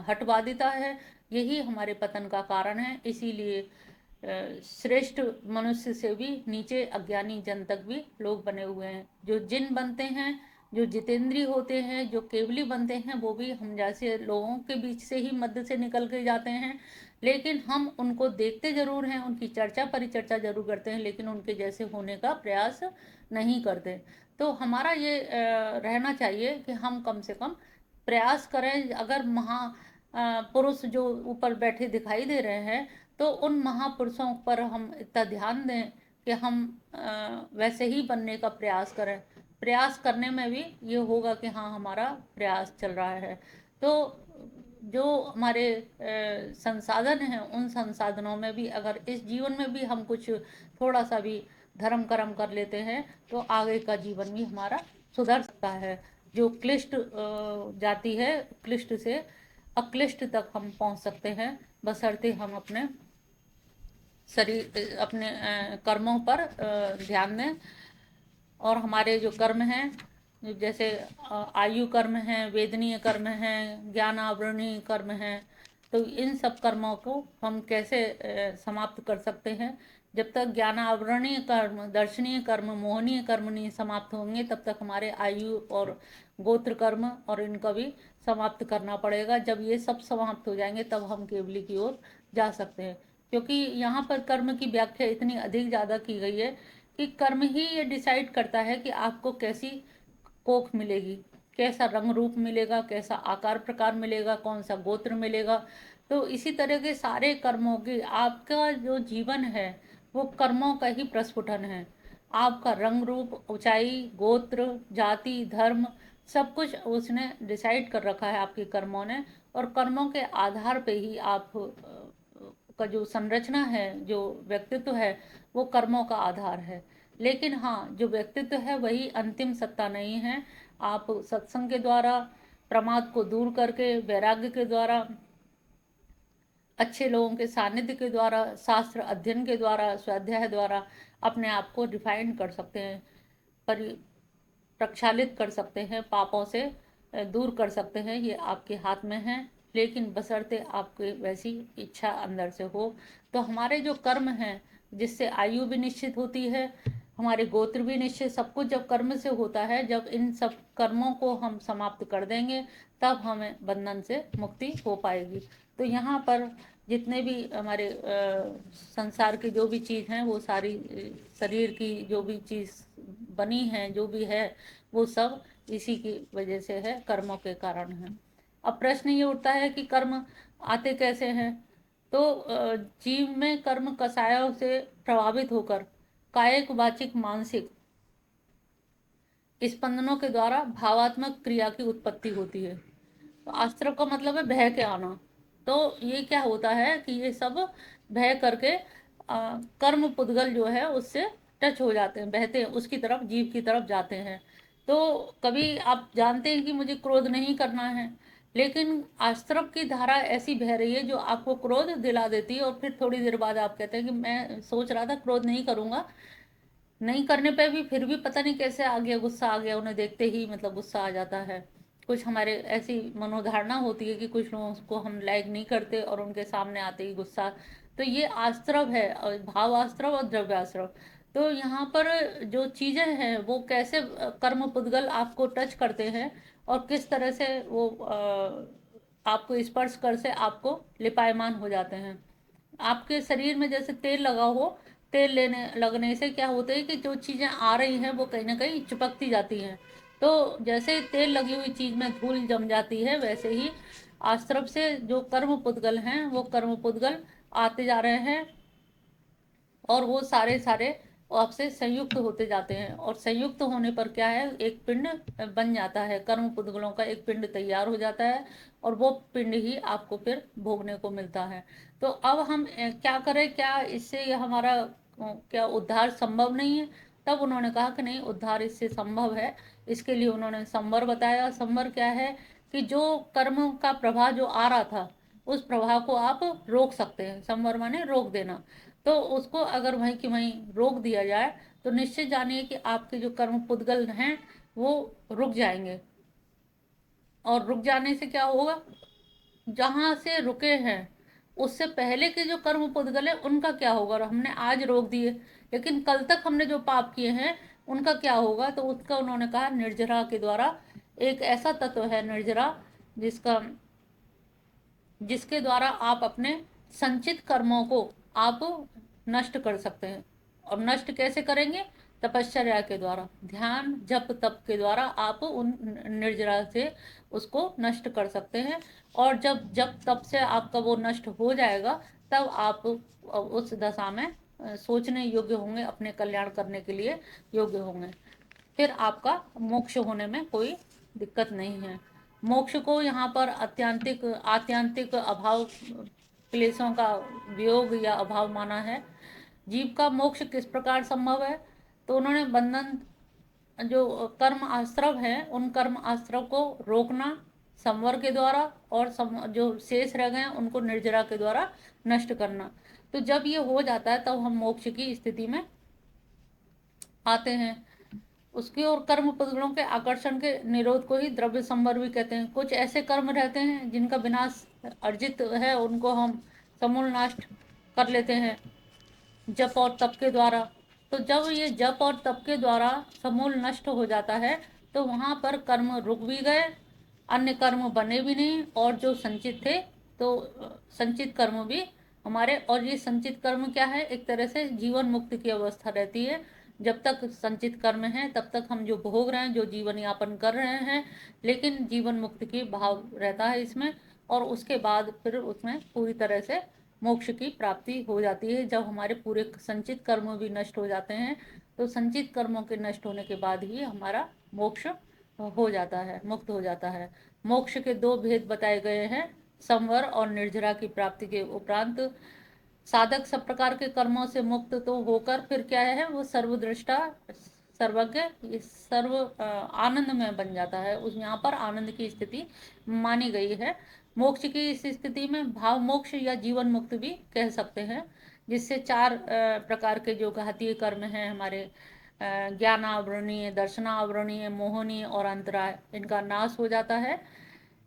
हठवादिता है, यही हमारे पतन का कारण है। इसीलिए श्रेष्ठ मनुष्य से भी नीचे अज्ञानी जन तक भी लोग बने हुए हैं। जो जिन बनते हैं, जो जितेंद्रीय होते हैं, जो केवली बनते हैं, वो भी हम जैसे लोगों के बीच से ही मध्य से निकल के जाते हैं। लेकिन हम उनको देखते जरूर हैं, उनकी चर्चा परिचर्चा जरूर करते हैं, लेकिन उनके जैसे होने का प्रयास नहीं करते। तो हमारा ये रहना चाहिए कि हम कम से कम प्रयास करें। अगर पुरुष जो ऊपर बैठे दिखाई दे रहे हैं, तो उन महापुरुषों पर हम इतना ध्यान दें कि हम वैसे ही बनने का प्रयास करें। प्रयास करने में भी ये होगा कि हाँ, हमारा प्रयास चल रहा है। तो जो हमारे संसाधन हैं, उन संसाधनों में भी अगर इस जीवन में भी हम कुछ थोड़ा सा भी धर्म कर्म कर लेते हैं, तो आगे का जीवन भी हमारा सुधर सकता है। जो क्लिष्ट जाति है, क्लिष्ट से अक्लिष्ट तक हम पहुंच सकते हैं, बशर्ते हम अपने शरीर, अपने कर्मों पर ध्यान दें। और हमारे जो कर्म हैं, जैसे आयु कर्म हैं, वेदनीय कर्म हैं, ज्ञान आवरणीय कर्म हैं, तो इन सब कर्मों को हम कैसे समाप्त कर सकते हैं? जब तक ज्ञान आवरणीय कर्म, दर्शनीय कर्म, मोहनीय कर्म नहीं समाप्त होंगे, तब तक हमारे आयु और गोत्र कर्म और इनका भी समाप्त करना पड़ेगा। जब ये सब समाप्त हो जाएंगे, तब हम केवली की ओर जा सकते हैं। क्योंकि यहाँ पर कर्म की व्याख्या इतनी अधिक ज़्यादा की गई है कि कर्म ही ये डिसाइड करता है कि आपको कैसी कोख मिलेगी, कैसा रंग रूप मिलेगा, कैसा आकार प्रकार मिलेगा, कौन सा गोत्र मिलेगा। तो इसी तरह के सारे कर्मों की आपका जो जीवन है वो कर्मों का ही प्रस्फुटन है। आपका रंग रूप, ऊंचाई, गोत्र, जाति, धर्म, सब कुछ उसने डिसाइड कर रखा है आपके कर्मों ने। और कर्मों के आधार पे ही आप का जो संरचना है, जो व्यक्तित्व है, वो कर्मों का आधार है। लेकिन हाँ, जो व्यक्तित्व है वही अंतिम सत्ता नहीं है। आप सत्संग के द्वारा, प्रमाद को दूर करके, वैराग्य के द्वारा, अच्छे लोगों के सानिध्य के द्वारा, शास्त्र अध्ययन के द्वारा, स्वाध्याय द्वारा अपने आप को डिफाइन कर सकते हैं, परि प्रक्षालित कर सकते हैं, पापों से दूर कर सकते हैं। ये आपके हाथ में है, लेकिन बशर्ते आपके वैसी इच्छा अंदर से हो। तो हमारे जो कर्म हैं, जिससे आयु भी निश्चित होती है, हमारे गोत्र भी निश्चित, सब कुछ जब कर्म से होता है, जब इन सब कर्मों को हम समाप्त कर देंगे तब हमें बंधन से मुक्ति हो पाएगी। तो यहाँ पर जितने भी हमारे संसार की जो भी चीज़ हैं, वो सारी शरीर की जो भी चीज़ बनी है, जो भी है, वो सब इसी की वजह से है, कर्मों के कारण है। अब प्रश्न ये उठता है कि कर्म आते कैसे हैं। तो जीव में कर्म कसायों से प्रभावित होकर कायिक, वाचिक, मानसिक स्पंदनों के द्वारा भावात्मक क्रिया की उत्पत्ति होती है। तो आस्त्र का मतलब है बह के आना। तो ये क्या होता है कि ये सब बह करके कर्म पुद्गल जो है उससे टच हो जाते हैं, बहते हैं, उसकी तरफ, जीव की तरफ जाते हैं। तो कभी आप जानते हैं कि मुझे क्रोध नहीं करना है, लेकिन आस्त्रप की धारा ऐसी बह रही है जो आपको क्रोध दिला देती है, और फिर थोड़ी देर बाद आप कहते हैं कि मैं सोच रहा था क्रोध नहीं करूंगा, नहीं करने पे भी फिर भी पता नहीं कैसे आ गया, गुस्सा आ गया, उन्हें देखते ही मतलब गुस्सा आ जाता है। कुछ हमारे ऐसी मनोधारणा होती है कि कुछ लोगों को हम लाइक नहीं करते और उनके सामने आते ही गुस्सा। तो ये आश्रव है, और भाव आश्रव और द्रव्य आश्रव। तो यहाँ पर जो चीजें हैं वो कैसे कर्म पुद्गल आपको टच करते हैं, और किस तरह से वो आपको स्पर्श कर से आपको लिपायमान हो जाते हैं। आपके शरीर में जैसे तेल लगा हो, तेल लेने लगने से क्या होता है कि जो चीज़ें आ रही हैं वो कहीं ना कहीं चिपकती जाती हैं। तो जैसे तेल लगी हुई चीज़ में धूल जम जाती है, वैसे ही आश्रम से जो कर्म पुद्गल हैं वो कर्म पुद्गल आते जा रहे हैं, और वो सारे सारे आपसे संयुक्त होते जाते हैं। और संयुक्त होने पर क्या है, एक पिंड बन जाता है, कर्म पुद्गलों का एक पिंड तैयार हो जाता है, और वो पिंड ही आपको फिर भोगने को मिलता है। तो अब हम क्या करें, क्या इससे हमारा क्या उद्धार संभव नहीं है। तब उन्होंने कहा कि नहीं, उद्धार इससे संभव है। इसके लिए उन्होंने संवर बताया। संवर क्या है कि जो कर्म का प्रवाह जो आ रहा था, उस प्रवाह को आप रोक सकते हैं। संवर माने रोक देना। तो उसको अगर वहीं की वहीं रोक दिया जाए तो निश्चित जानिए कि आपके जो कर्म पुद्गल हैं वो रुक जाएंगे। और रुक जाने से क्या होगा, जहां से रुके हैं उससे पहले के जो कर्म पुद्गल है उनका क्या होगा। और हमने आज रोक दिए, लेकिन कल तक हमने जो पाप किए हैं उनका क्या होगा। तो उसका उन्होंने कहा निर्जरा के द्वारा, एक ऐसा तत्व है निर्जरा जिसका जिसके द्वारा आप अपने संचित कर्मों को आप नष्ट कर सकते हैं। और नष्ट कैसे करेंगे, तपश्चर्या के द्वारा, ध्यान जप तप के द्वारा आप उन निर्जरा से उसको नष्ट कर सकते हैं। और जब जब तप से आपका वो नष्ट हो जाएगा, तब आप उस दशा में सोचने योग्य होंगे, अपने कल्याण करने के लिए योग्य होंगे। फिर आपका मोक्ष होने में कोई दिक्कत नहीं है। मोक्ष को यहाँ पर अत्यंतिक आत्यंतिक अभाव, क्लेशों का वियोग या अभाव माना है। जीव का मोक्ष किस प्रकार संभव है, तो उन्होंने बंधन, जो कर्म आश्रव है उन कर्म आश्रव को रोकना संवर के द्वारा, और जो शेष रह गए उनको निर्जरा के द्वारा नष्ट करना। तो जब ये हो जाता है तब हम मोक्ष की स्थिति में आते हैं। उसकी और कर्म पुद्गलों के आकर्षण के निरोध को ही द्रव्य संवर भी कहते हैं। कुछ ऐसे कर्म रहते हैं जिनका विनाश अर्जित है, उनको हम समूल नष्ट कर लेते हैं जप और तप के द्वारा। तो जब ये जप और तप के द्वारा समूल नष्ट हो जाता है तो वहां पर कर्म रुक भी गए, अन्य कर्म बने भी नहीं, और जो संचित थे तो संचित कर्म भी हमारे। और ये संचित कर्म क्या है, एक तरह से जीवन मुक्त की अवस्था रहती है। जब तक संचित कर्म है तब तक हम जो भोग रहे हैं, जो जीवन यापन कर रहे हैं, लेकिन जीवन मुक्त की भाव रहता है इसमें। और उसके बाद फिर उसमें पूरी तरह से मोक्ष की प्राप्ति हो जाती है। जब हमारे पूरे संचित कर्म भी नष्ट हो जाते हैं, तो संचित कर्मों के नष्ट होने के बाद ही हमारा मोक्ष हो जाता है, मुक्त हो जाता है। मोक्ष के दो भेद बताए गए हैं, संवर और निर्जरा की प्राप्ति के उपरांत साधक सब प्रकार के कर्मों से मुक्त तो होकर फिर क्या है, वो सर्वदृष्टा, सर्वज्ञ, सर्व आनंद में बन जाता है। उस यहाँ पर आनंद की स्थिति मानी गई है। मोक्ष की इस स्थिति में भाव मोक्ष या जीवन मुक्त भी कह सकते हैं, जिससे चार प्रकार के जो घातीय कर्म हैं हमारे, ज्ञानावरणीय, दर्शनावरणीय, मोहनीय और अंतराय, इनका नाश हो जाता है।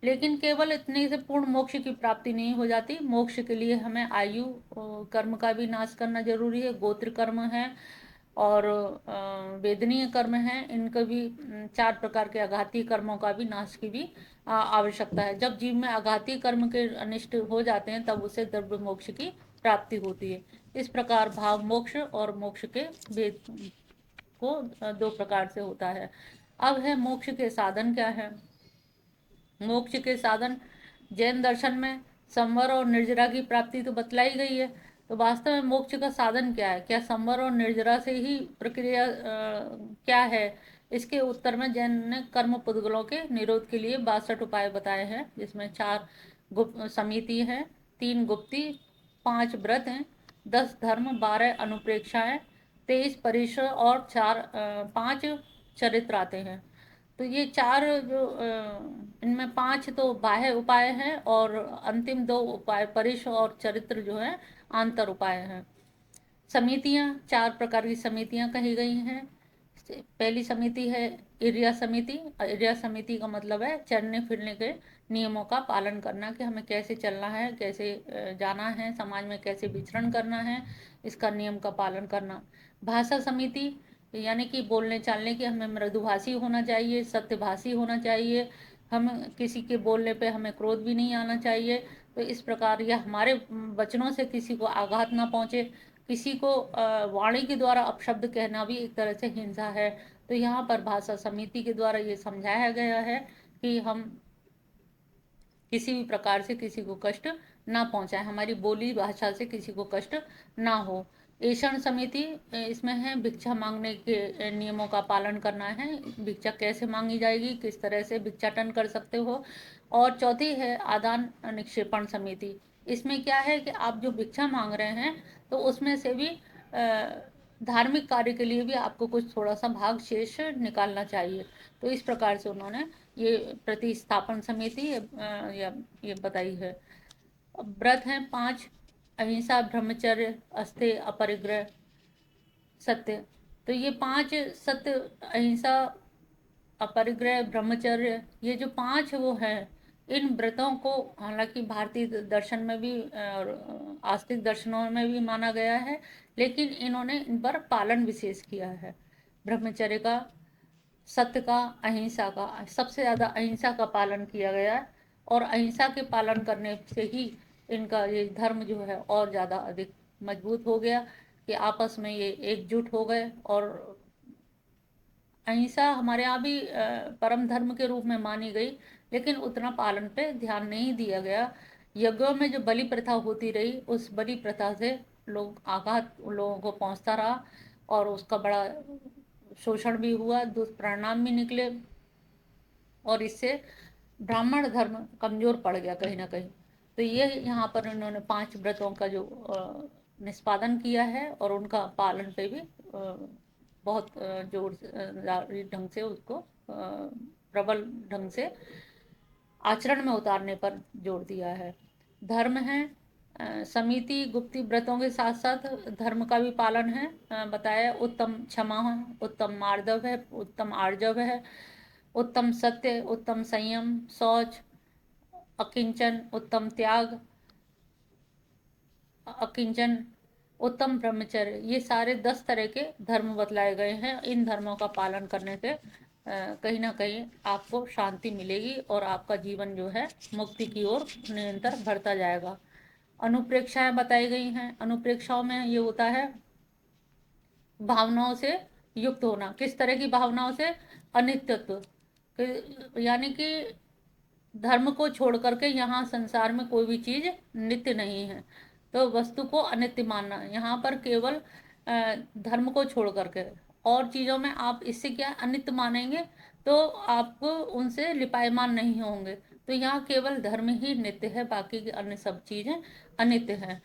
लेकिन केवल इतने से पूर्ण मोक्ष की प्राप्ति नहीं हो जाती। मोक्ष के लिए हमें आयु कर्म का भी नाश करना जरूरी है, गोत्र कर्म है और वेदनीय कर्म है। इनका भी चार प्रकार के आघातीय कर्मों का भी नाश की भी आवश्यकता है। जब जीव में आघातीय कर्म के अनिष्ट हो जाते हैं तब उसे द्रव्य मोक्ष की प्राप्ति होती है। इस प्रकार भाव मोक्ष और मोक्ष के भेद को दो प्रकार से होता है। अब है मोक्ष के साधन क्या है। मोक्ष के साधन जैन दर्शन में संवर और निर्जरा की प्राप्ति तो बतलाई गई है। तो वास्तव में मोक्ष का साधन क्या है, क्या संवर और निर्जरा से ही प्रक्रिया क्या है, इसके उत्तर में जैन ने कर्म पुद्गलों के निरोध के लिए 62 उपाय बताए हैं, जिसमें 4 गुप्त समिति है, 3 गुप्ती, 5 व्रत हैं, 10 धर्म, 12 अनुप्रेक्षाएं, 23 परिश्र और 5 चरित्र आते हैं। तो ये चार जो इनमें 5 तो बाह्य उपाय हैं और अंतिम 2 उपाय परिश और चरित्र जो है आंतर उपाय हैं। समितियां 4 प्रकार की समितियां कही गई हैं। पहली समिति है इर्या समिति। इर्या समिति का मतलब है चलने फिरने के नियमों का पालन करना, कि हमें कैसे चलना है, कैसे जाना है, समाज में कैसे विचरण करना है, इसका नियम का पालन करना। भाषा समिति यानी कि बोलने चालने की हमें मृदुभाषी होना चाहिए, सत्यभाषी होना चाहिए, हम किसी के बोलने पे हमें क्रोध भी नहीं आना चाहिए। तो इस प्रकार यह हमारे वचनों से किसी को आघात ना पहुंचे। किसी को वाणी के द्वारा अपशब्द कहना भी एक तरह से हिंसा है। तो यहाँ पर भाषा समिति के द्वारा ये समझाया गया है कि हम किसी भी प्रकार से किसी को कष्ट ना पहुंचाए, हमारी बोली भाषा से किसी को कष्ट ना हो। ऐषण समिति इसमें है भिक्षा मांगने के नियमों का पालन करना है, भिक्षा कैसे मांगी जाएगी, किस तरह से भिक्षाटन कर सकते हो। और चौथी है आदान निक्षेपण समिति। इसमें क्या है कि आप जो भिक्षा मांग रहे हैं तो उसमें से भी धार्मिक कार्य के लिए भी आपको कुछ थोड़ा सा भाग शेष निकालना चाहिए। तो इस प्रकार से उन्होंने ये प्रतिस्थापन समिति ये बताई है। व्रत हैं 5, अहिंसा, ब्रह्मचर्य, अस्तेय, अपरिग्रह, सत्य। तो ये 5 सत्य, अहिंसा, अपरिग्रह, ब्रह्मचर्य, ये जो 5 वो हैं, इन व्रतों को हालांकि भारतीय दर्शन में भी और आस्तिक दर्शनों में भी माना गया है, लेकिन इन्होंने इन पर पालन विशेष किया है। ब्रह्मचर्य का, सत्य का, अहिंसा का, सबसे ज़्यादा अहिंसा का पालन किया गया है। और अहिंसा के पालन करने से ही इनका ये धर्म जो है और ज़्यादा अधिक मजबूत हो गया, कि आपस में ये एकजुट हो गए। और अहिंसा हमारे यहाँ भी परम धर्म के रूप में मानी गई, लेकिन उतना पालन पे ध्यान नहीं दिया गया। यज्ञों में जो बलि प्रथा होती रही, उस बलि प्रथा से लोग आघात लोगों को पहुंचता रहा और उसका बड़ा शोषण भी हुआ, दुष्परिणाम भी निकले, और इससे ब्राह्मण धर्म कमजोर पड़ गया कहीं ना कहीं। तो ये यहाँ पर इन्होंने 5 व्रतों का जो निष्पादन किया है और उनका पालन पे भी बहुत जोर ढंग से उसको प्रबल ढंग से आचरण में उतारने पर जोर दिया है। धर्म है समिति गुप्ती व्रतों के साथ साथ धर्म का भी पालन है। बताया उत्तम क्षमा है, उत्तम मार्दव है, उत्तम आर्जव है, उत्तम सत्य, उत्तम संयम, शौच, अकिंचन, उत्तम त्याग, अकिंचन, उत्तम ब्रह्मचर्य, ये सारे 10 तरह के धर्म बतलाए गए हैं। इन धर्मों का पालन करने से कहीं ना कहीं आपको शांति मिलेगी और आपका जीवन जो है मुक्ति की ओर निरंतर बढ़ता जाएगा। अनुप्रेक्षाएं बताई गई हैं। अनुप्रेक्षाओं में ये होता है भावनाओं से युक्त होना। किस तरह की भावनाओं से? अनित्यत्व, यानी कि धर्म को छोड़ करके यहाँ संसार में कोई भी चीज नित्य नहीं है, तो वस्तु को अनित्य मानना। यहाँ पर केवल धर्म को छोड़ करके और चीजों में आप इससे क्या अनित्य मानेंगे तो आपको उनसे लिपायमान नहीं होंगे। तो यहाँ केवल धर्म ही नित्य है, बाकी की अन्य सब चीजें अनित्य हैं।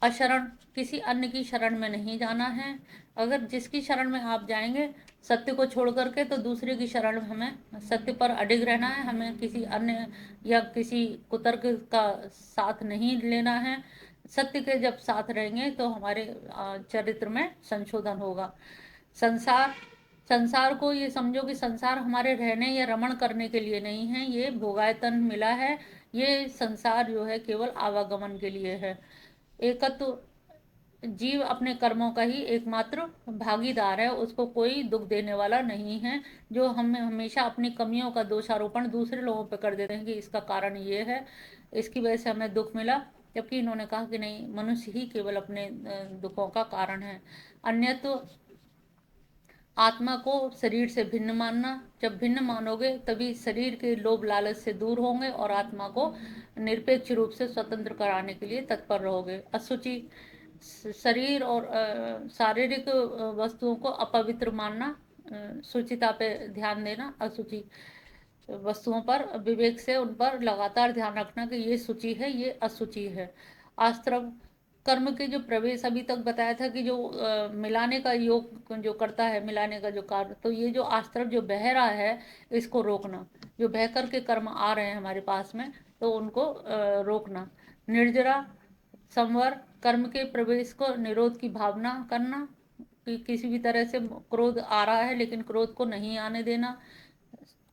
अशरण, किसी अन्य की शरण में नहीं जाना है। अगर जिसकी शरण में आप जाएंगे सत्य को छोड़ करके, तो दूसरे की शरण में हमें सत्य पर अडिग रहना है। हमें किसी अन्य या किसी कुतर्क का साथ नहीं लेना है। सत्य के जब साथ रहेंगे तो हमारे चरित्र में संशोधन होगा। संसार, संसार को ये समझो कि संसार हमारे रहने या रमण करने के लिए नहीं है, ये भोगायतन मिला है। ये संसार जो है केवल आवागमन के लिए है। एकत्व, जीव अपने कर्मों का ही एकमात्र भागीदार है, उसको कोई दुख देने वाला नहीं है। जो हम हमेशा अपनी कमियों का दोषारोपण दूसरे लोगों पर कर देते हैं कि इसका कारण ये है, इसकी वजह से हमें दुख मिला, जबकि इन्होंने कहा कि नहीं, मनुष्य ही केवल अपने दुखों का कारण है। अन्यत्व, आत्मा को शरीर से भिन्न मानना। जब भिन्न मानोगे तभी शरीर के लोभ लालच से दूर होंगे और आत्मा को निरपेक्ष रूप से स्वतंत्र कराने के लिए तत्पर रहोगे। अशुचि, शरीर और शारीरिक वस्तुओं को अपवित्र मानना, शुचिता पे ध्यान देना। अशुचि वस्तुओं पर विवेक से उन पर लगातार ध्यान रखना कि ये शुचि है, ये अशुचि है। आस्त्रव, कर्म के जो प्रवेश अभी तक बताया था कि जो मिलाने का योग जो करता है, मिलाने का जो कार्य, तो ये जो आस्त्रव जो बह रहा है इसको रोकना। जो बह करके कर्म आ रहे हैं हमारे पास में तो उनको रोकना। निर्जरा, संवर, कर्म के प्रवेश को निरोध की भावना करना कि किसी भी तरह से क्रोध आ रहा है लेकिन क्रोध को नहीं आने देना।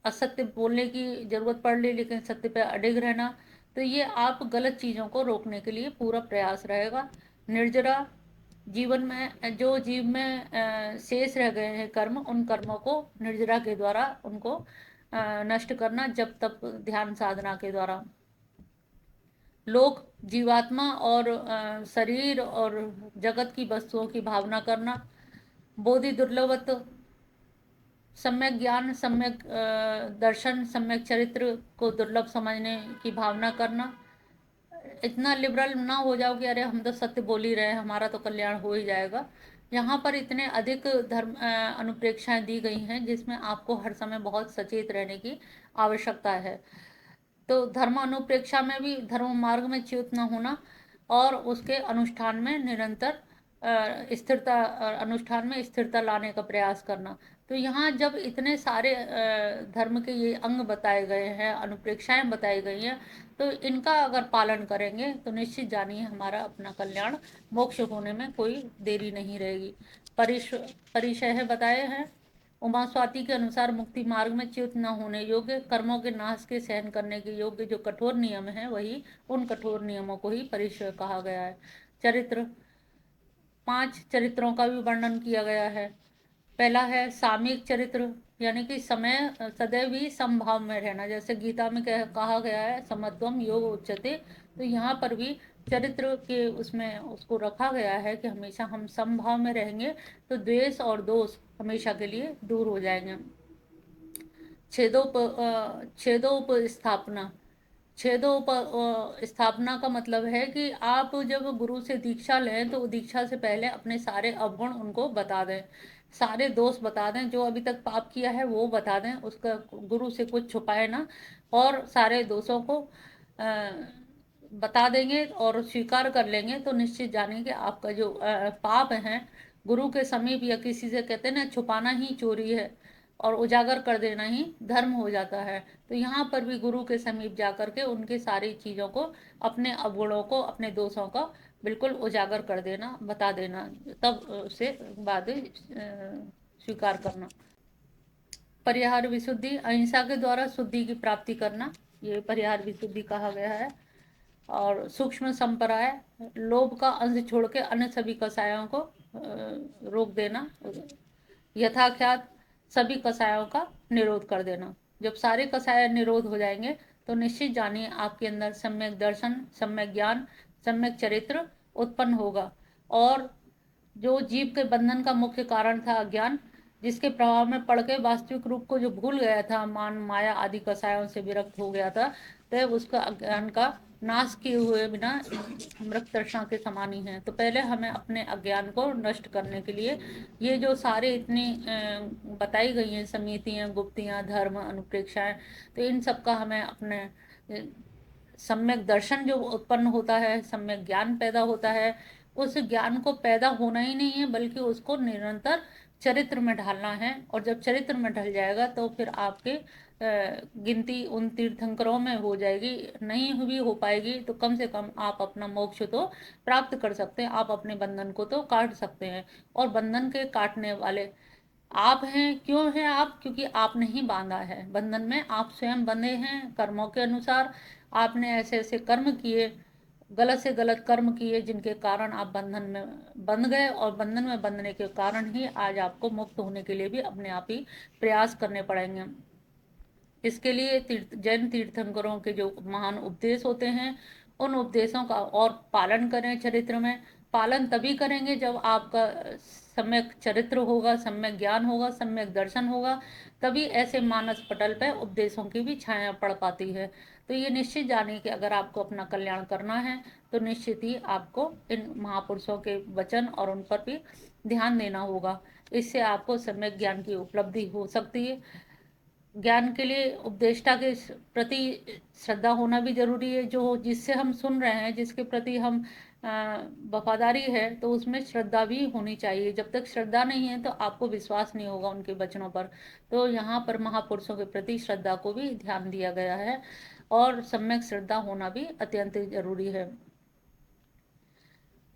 असत्य बोलने की जरूरत पड़ रही लेकिन सत्य पे अडिग रहना। तो ये आप गलत चीजों को रोकने के लिए पूरा प्रयास रहेगा। निर्जरा, जीवन में जो जीव में शेष रह गए हैं कर्म, उन कर्मों को निर्जरा के द्वारा उनको नष्ट करना, जब तक ध्यान साधना के द्वारा। लोक, जीवात्मा और शरीर और जगत की वस्तुओं की भावना करना। बोधि दुर्लभत्व, सम्यक ज्ञान, सम्यक दर्शन, सम्यक चरित्र को दुर्लभ समझने की भावना करना। इतना लिबरल ना हो जाओ कि अरे हम तो सत्य बोल ही रहे हैं, हमारा तो कल्याण हो ही जाएगा। यहाँ पर इतने अधिक धर्म अनुप्रेक्षाएं दी गई हैं जिसमें आपको हर समय बहुत सचेत रहने की आवश्यकता है। तो धर्म अनुप्रेक्षा में भी धर्म मार्ग में च्युत न होना और उसके अनुष्ठान में निरंतर स्थिरता, अनुष्ठान में स्थिरता लाने का प्रयास करना। तो यहाँ जब इतने सारे धर्म के ये अंग बताए गए हैं, अनुप्रेक्षाएं बताई गई हैं, तो इनका अगर पालन करेंगे तो निश्चित जानिए हमारा अपना कल्याण, मोक्ष होने में कोई देरी नहीं रहेगी। परिशय बताए हैं। उमा स्वाति के अनुसार मुक्ति मार्ग में च्युत न होने योग्य, कर्मों के नाश के सहन करने के योग्य जो कठोर नियम है, वही उन कठोर नियमों को ही परिशय कहा गया है। चरित्र, 5 चरित्रों का भी वर्णन किया गया है। पहला है सामयिक चरित्र, यानी कि समय सदैव ही समभाव में रहना। जैसे गीता में कहा गया है समत्वम योग उच्यते, तो यहाँ पर भी चरित्र के उसमें उसको रखा गया है कि हमेशा हम समभाव में रहेंगे तो द्वेष और दोष हमेशा के लिए दूर हो जाएंगे। छेदोप स्थापना, छेदोप स्थापना का मतलब है कि आप जब गुरु से दीक्षा लें तो दीक्षा से पहले अपने सारे अवगुण उनको बता दें, सारे दोष बता दें, जो अभी तक पाप किया है वो बता दें, उसका गुरु से कुछ छुपाए ना, और सारे दोषों को बता देंगे और स्वीकार कर लेंगे तो निश्चित जानेंगे आपका जो पाप है, गुरु के समीप या किसी से कहते हैं ना, छुपाना ही चोरी है और उजागर कर देना ही धर्म हो जाता है। तो यहाँ पर भी गुरु के समीप जा करके उनके सारी चीज़ों को, अपने अवगुणों को, अपने दोषों का बिल्कुल उजागर कर देना, बता देना, तब उससे बाद स्वीकार करना। परिहार विशुद्धि, अहिंसा के द्वारा शुद्धि की प्राप्ति करना, ये परिहार विशुद्धि कहा गया है। और सूक्ष्म संपराय, लोभ का अंश छोड़ के अन्य सभी कसायों को रोक देना। यथाख्यात, सभी कसायों का निरोध कर देना। जब सारे कसाय निरोध हो जाएंगे तो निश्चित जानिए आपके अंदर सम्यक दर्शन, सम्यक ज्ञान, सम्यक चरित्र उत्पन्न होगा। और जो जीव के बंधन का मुख्य कारण था अज्ञान, जिसके प्रभाव में पड़ के वास्तविक रूप को जो भूल गया था, मान माया आदि कसायों से विरक्त हो गया था, तो उसका अज्ञान का नाश किए हुए बिना मृत तृष्णा के समान ही है। तो पहले हमें अपने अज्ञान को नष्ट करने के लिए ये जो सारे इतनी बताई गई हैं समितियाँ, गुप्तियाँ, धर्म, अनुप्रेक्षाएं, तो इन सब का हमें अपने सम्यक दर्शन जो उत्पन्न होता है, सम्यक ज्ञान पैदा होता है, उस ज्ञान को पैदा होना ही नहीं है बल्कि उसको निरंतर चरित्र में ढालना है। और जब चरित्र में ढल जाएगा तो फिर आपके गिनती उन तीर्थंकरों में हो जाएगी, नहीं भी हो पाएगी तो कम से कम आप अपना मोक्ष तो प्राप्त कर सकते हैं, आप अपने बंधन को तो काट सकते हैं। और बंधन के काटने वाले आप हैं। क्यों हैं आप? क्योंकि आपने ही बांधा है बंधन में, आप स्वयं बंधे हैं कर्मों के अनुसार। आपने ऐसे ऐसे कर्म किए, गलत से गलत कर्म किए, जिनके कारण आप बंधन में बंध गए, और बंधन में बंधने के कारण ही आज आपको मुक्त होने के लिए भी अपने आप ही प्रयास करने पड़ेंगे। इसके लिए जैन तीर्थंकरों के जो महान उपदेश होते हैं, उन उपदेशों का और पालन करें। चरित्र में पालन तभी करेंगे जब आपका सम्यक चरित्र होगा, सम्यक ज्ञान होगा, सम्यक दर्शन होगा, तभी ऐसे मानस पटल पर उपदेशों की भी छाया पड़ पाती है। तो ये निश्चित जानिए कि अगर आपको अपना कल्याण करना है तो निश्चित ही आपको इन महापुरुषों के वचन और उन पर भी ध्यान देना होगा। इससे आपको सम्यक ज्ञान की उपलब्धि हो सकती है। ज्ञान के लिए उपदेष्टा के प्रति श्रद्धा होना भी जरूरी है। जो जिससे हम सुन रहे हैं, जिसके प्रति हम वफादारी है, तो उसमें श्रद्धा भी होनी चाहिए। जब तक श्रद्धा नहीं है तो आपको विश्वास नहीं होगा उनके वचनों पर। तो यहाँ पर महापुरुषों के प्रति श्रद्धा को भी ध्यान दिया गया है, और सम्यक श्रद्धा होना भी अत्यंत जरूरी है।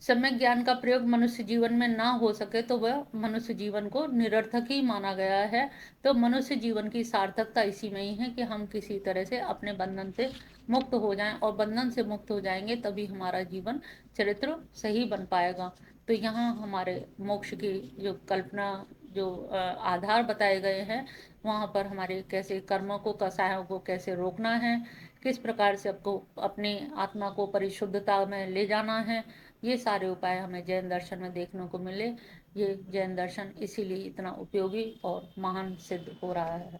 सम्यक ज्ञान का प्रयोग मनुष्य जीवन में ना हो सके तो वह मनुष्य जीवन को निरर्थक ही माना गया है। तो मनुष्य जीवन की सार्थकता इसी में ही है कि हम किसी तरह से अपने बंधन से मुक्त हो जाएं, और बंधन से मुक्त हो जाएंगे तभी हमारा जीवन चरित्र सही बन पाएगा। तो यहाँ हमारे मोक्ष की जो कल्पना, जो आधार बताए गए हैं, वहाँ पर हमारे कैसे कर्मों को, कसायों को कैसे रोकना है, किस प्रकार से आपको अपनी आत्मा को परिशुद्धता में ले जाना है, ये सारे उपाय हमें जैन दर्शन में देखने को मिले। ये जैन दर्शन इसीलिए इतना उपयोगी और महान सिद्ध हो रहा है।